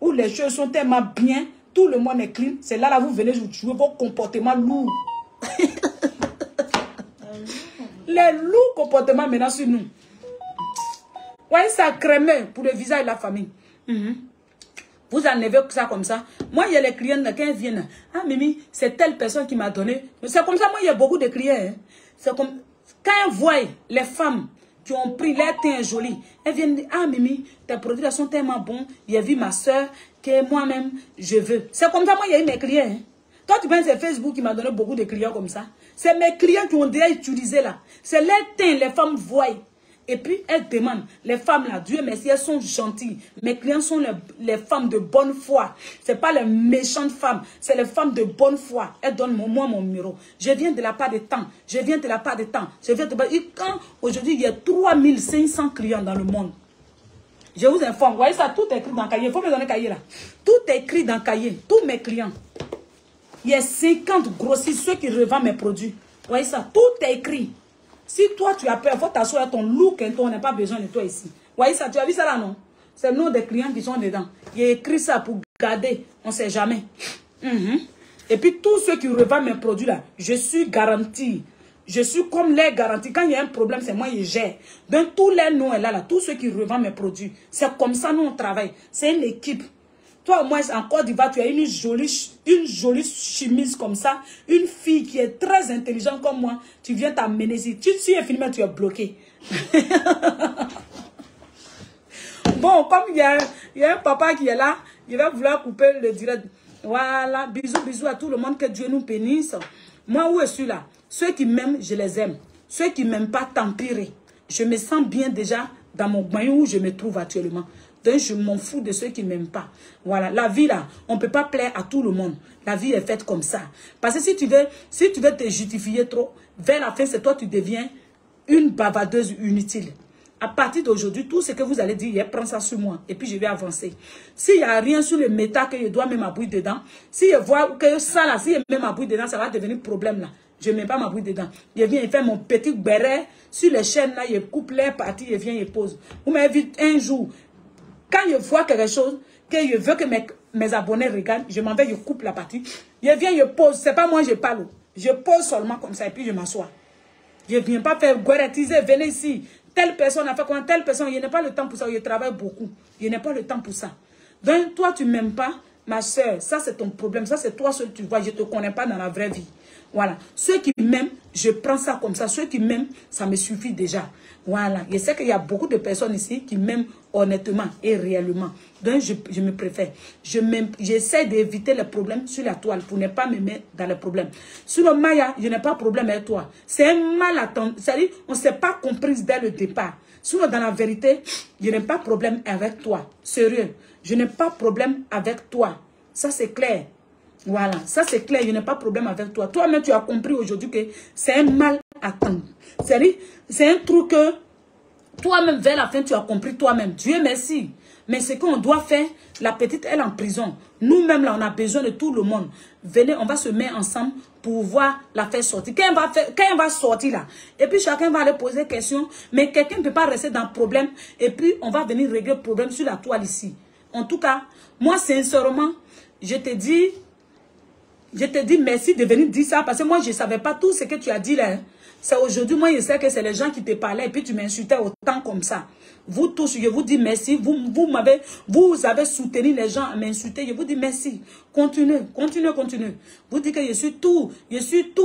Où les choses sont tellement bien. Tout le monde est clean. C'est là, vous venez jouer vos comportements lourds. Les lourds comportements maintenant sur nous. Ouais, ça crème pour le visage de la famille. Vous enlevez ça comme ça. Moi, il y a les clients quand ils viennent. Ah, Mimi, c'est telle personne qui m'a donné. C'est comme ça, moi, il y a beaucoup de clients. Hein. C'est comme quand ils voient les femmes qui ont pris leur teint joli, elles viennent dire, ah, Mimi, tes produits là sont tellement bons. J'ai vu ma soeur que moi-même, je veux. C'est comme ça, moi, il y a eu mes clients. Hein. Toi, tu penses que c'est Facebook qui m'a donné beaucoup de clients comme ça. C'est mes clients qui ont déjà utilisé là. C'est leur teint, les femmes voient. Et puis, elles demandent, les femmes là, Dieu merci, elles sont gentilles. Mes clients sont les femmes de bonne foi. Ce n'est pas les méchantes femmes, c'est les femmes de bonne foi. Elles donnent moi mon numéro. Je viens de la part de temps. Je viens de la part de temps. Je viens de... Et quand aujourd'hui, il y a 3500 clients dans le monde. Je vous informe, vous voyez ça, tout est écrit dans le cahier. Il faut me donner le cahier là. Tout est écrit dans le cahier. Tous mes clients. Il y a 50 grossistes, ceux qui revendent mes produits. Vous voyez ça, tout est écrit. Si toi tu as peur, il faut t'asseoir ton look et on n'a pas besoin de toi ici. Vous voyez ça, tu as vu ça là, non? C'est le nom des clients qui sont dedans. Il a écrit ça pour garder, on ne sait jamais. Et puis tous ceux qui revendent mes produits là, je suis garantie. Je suis comme les garanties. Quand il y a un problème, c'est moi qui gère. Donc tous les noms là, tous ceux qui revendent mes produits, c'est comme ça nous on travaille. C'est une équipe. Toi, au moins, en Côte d'Ivoire, tu as une jolie chimiste comme ça. Une fille qui est très intelligente comme moi. Tu viens t'amener ici. Si elle filme, tu es bloqué. Bon, comme il y a un papa qui est là, il va vouloir couper le direct. Voilà, bisous à tout le monde. Que Dieu nous bénisse. Moi, où je suis là? Ceux qui m'aiment, je les aime. Ceux qui ne m'aiment pas, tant pis. Je me sens bien déjà dans mon bain où je me trouve actuellement. Donc, je m'en fous de ceux qui ne m'aiment pas. Voilà, la vie là, on ne peut pas plaire à tout le monde. La vie est faite comme ça. Parce que si tu veux te justifier trop, vers la fin, c'est toi tu deviens une bavardeuse inutile. À partir d'aujourd'hui, tout ce que vous allez dire, prends ça sur moi. Et puis, je vais avancer. S'il n'y a rien sur le métal que je dois mettre ma bouille dedans, si je vois que ça là, si je mets ma bouille dedans, ça va devenir problème là. Je ne mets pas ma bouille dedans. Je viens faire mon petit béret sur les chaînes là, je coupe les parties, je viens, je pose. Vous m'avez vu un jour. Quand je vois quelque chose que je veux que mes abonnés regardent, je m'en vais, je coupe la partie. Je viens, je pose. Ce n'est pas moi, je parle. Je pose seulement comme ça et puis je m'assois. Je ne viens pas faire guerretiser, venez ici. Telle personne a fait quoi, telle personne. Je n'ai pas le temps pour ça, je travaille beaucoup. Je n'ai pas le temps pour ça. Donc, toi, tu ne m'aimes pas, ma soeur. Ça, c'est ton problème. Ça, c'est toi seul tu vois. Je ne te connais pas dans la vraie vie. Voilà. Ceux qui m'aiment, je prends ça comme ça. Ceux qui m'aiment, ça me suffit déjà. Voilà. Je sais qu'il y a beaucoup de personnes ici qui m'aiment honnêtement et réellement. Donc, je me préfère. J'essaie d'éviter les problèmes sur la toile pour ne pas me mettre dans les problèmes. Sur le Maya, je n'ai pas de problème avec toi. C'est un malentendu. C'est-à-dire, on ne s'est pas compris dès le départ. Sinon, dans la vérité, je n'ai pas de problème avec toi. Sérieux. Je n'ai pas de problème avec toi. Ça, c'est clair. Voilà, ça c'est clair, je n'ai pas de problème avec toi. Toi-même, tu as compris aujourd'hui que c'est un mal à attendre. C'est un truc que toi-même, vers la fin, tu as compris toi-même. Dieu merci. Mais ce qu'on doit faire, la petite, elle est en prison. Nous-mêmes, là, on a besoin de tout le monde. Venez, on va se mettre ensemble pour voir la faire sortir. Quand elle va sortir là, et puis chacun va aller poser des questions, mais quelqu'un ne peut pas rester dans le problème, et puis on va venir régler le problème sur la toile ici. En tout cas, moi, sincèrement, je te dis merci de venir dire ça, parce que moi, je ne savais pas tout ce que tu as dit là. C'est aujourd'hui, moi, je sais que c'est les gens qui te parlaient, et puis tu m'insultais autant comme ça. Vous tous, je vous dis merci. Vous avez soutenu les gens à m'insulter. Je vous dis merci. Continuez. Vous dites que je suis tout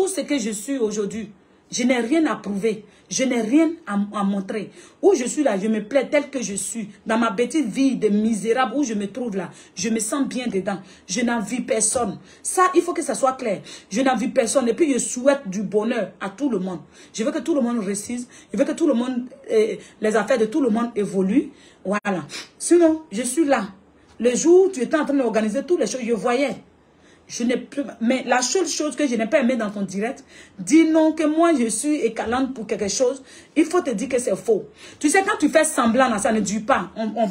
ce que je suis aujourd'hui. Je n'ai rien à prouver. Je n'ai rien à montrer. Où je suis là, je me plais tel que je suis. Dans ma petite vie de misérable où je me trouve là, je me sens bien dedans. Je n'envie personne. Ça, il faut que ça soit clair. Je n'envie personne. Et puis, je souhaite du bonheur à tout le monde. Je veux que tout le monde réussisse. Je veux que tout le monde, les affaires de tout le monde évoluent. Voilà. Sinon, je suis là. Le jour où tu étais en train d'organiser toutes les choses, je voyais. Je n'ai plus, mais la seule chose que je n'ai pas aimé dans ton direct, dis non que moi je suis écalante pour quelque chose, il faut te dire que c'est faux. Tu sais, quand tu fais semblant, là, ça ne dure pas. On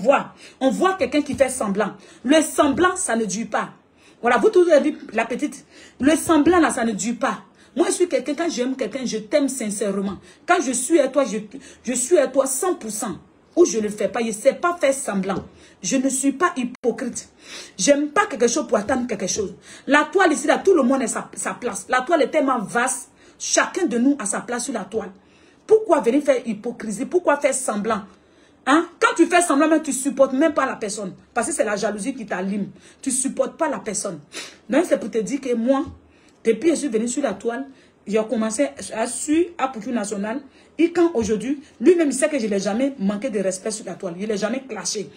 voit quelqu'un qui fait semblant. Le semblant, ça ne dure pas. Voilà, vous tous avez dit, la petite, le semblant, là, ça ne dure pas. Moi, je suis quelqu'un, quand j'aime quelqu'un, je t'aime sincèrement. Quand je suis à toi, je suis à toi 100%. Ou je ne le fais pas, je ne sais pas faire semblant. Je ne suis pas hypocrite. J'aime pas quelque chose pour attendre quelque chose. La toile ici, là, tout le monde a sa place. La toile est tellement vaste. Chacun de nous a sa place sur la toile. Pourquoi venir faire hypocrisie? Pourquoi faire semblant? Hein? Quand tu fais semblant, tu ne supportes même pas la personne. Parce que c'est la jalousie qui t'allume. Tu ne supportes pas la personne. Donc, c'est pour te dire que moi, depuis que je suis venu sur la toile, j'ai commencé à suivre à Poutou National. Et quand aujourd'hui, lui-même, il sait que je n'ai jamais manqué de respect sur la toile. Je ne l'ai jamais clashé.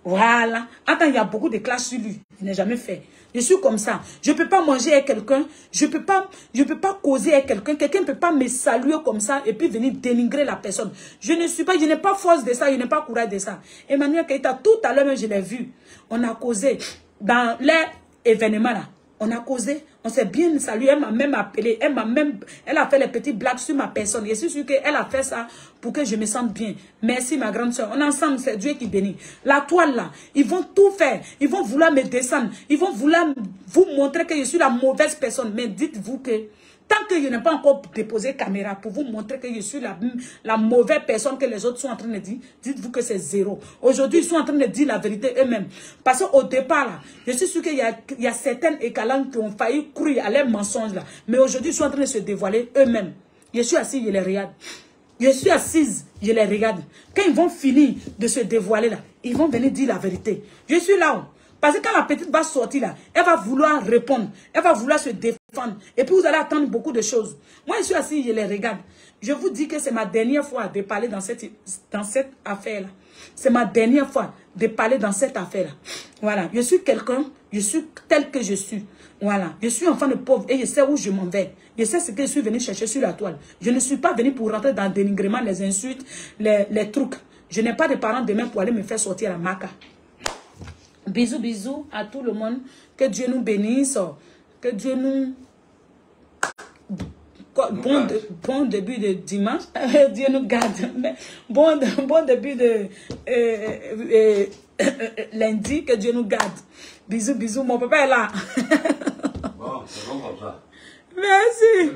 Voilà. Attends, il y a beaucoup de clashs sur lui. Je n'ai jamais fait. Je suis comme ça. Je ne peux pas manger avec quelqu'un. Je ne peux pas causer avec quelqu'un. Quelqu'un ne peut pas me saluer comme ça et puis venir dénigrer la personne. Je n'ai pas force de ça. Je n'ai pas courage de ça. Emmanuel Keïta, tout à l'heure, je l'ai vu. On a causé dans l'événement là. On a causé, on s'est bien salué, elle m'a même appelé, elle a fait les petites blagues sur ma personne. Je suis sûre qu'elle a fait ça pour que je me sente bien. Merci ma grande soeur. On est ensemble, c'est Dieu qui bénit. La toile là, ils vont tout faire. Ils vont vouloir me descendre. Ils vont vouloir vous montrer que je suis la mauvaise personne. Mais dites-vous que tant que je n'ai pas encore déposé caméra pour vous montrer que je suis la mauvaise personne que les autres sont en train de dire, dites-vous que c'est zéro. Aujourd'hui, ils sont en train de dire la vérité eux-mêmes. Parce qu'au départ, là, je suis sûr qu'il y a certaines écalantes qui ont failli croire à leurs mensonges. Là. Mais aujourd'hui, ils sont en train de se dévoiler eux-mêmes. Je suis assise, je les regarde. Je suis assise, je les regarde. Quand ils vont finir de se dévoiler, là, ils vont venir dire la vérité. Je suis là-haut. Parce que quand la petite va sortir là, elle va vouloir répondre. Elle va vouloir se défendre. Et puis vous allez attendre beaucoup de choses. Moi, je suis assis, je les regarde. Je vous dis que c'est ma dernière fois de parler dans cette affaire-là. C'est ma dernière fois de parler dans cette affaire-là. Voilà. Je suis quelqu'un, je suis tel que je suis. Voilà. Je suis enfant de pauvre et je sais où je m'en vais. Je sais ce que je suis venu chercher sur la toile. Je ne suis pas venu pour rentrer dans le dénigrement, les insultes, les trucs. Je n'ai pas de parents demain pour aller me faire sortir à Maca. Bisous, bisous à tout le monde. Que Dieu nous bénisse. Que Dieu nous... Bon début de dimanche. Dieu nous garde. Bon début de lundi. Que Dieu nous garde. Bisous, bisous. Mon papa est là. Bon, c'est bon comme ça. Merci.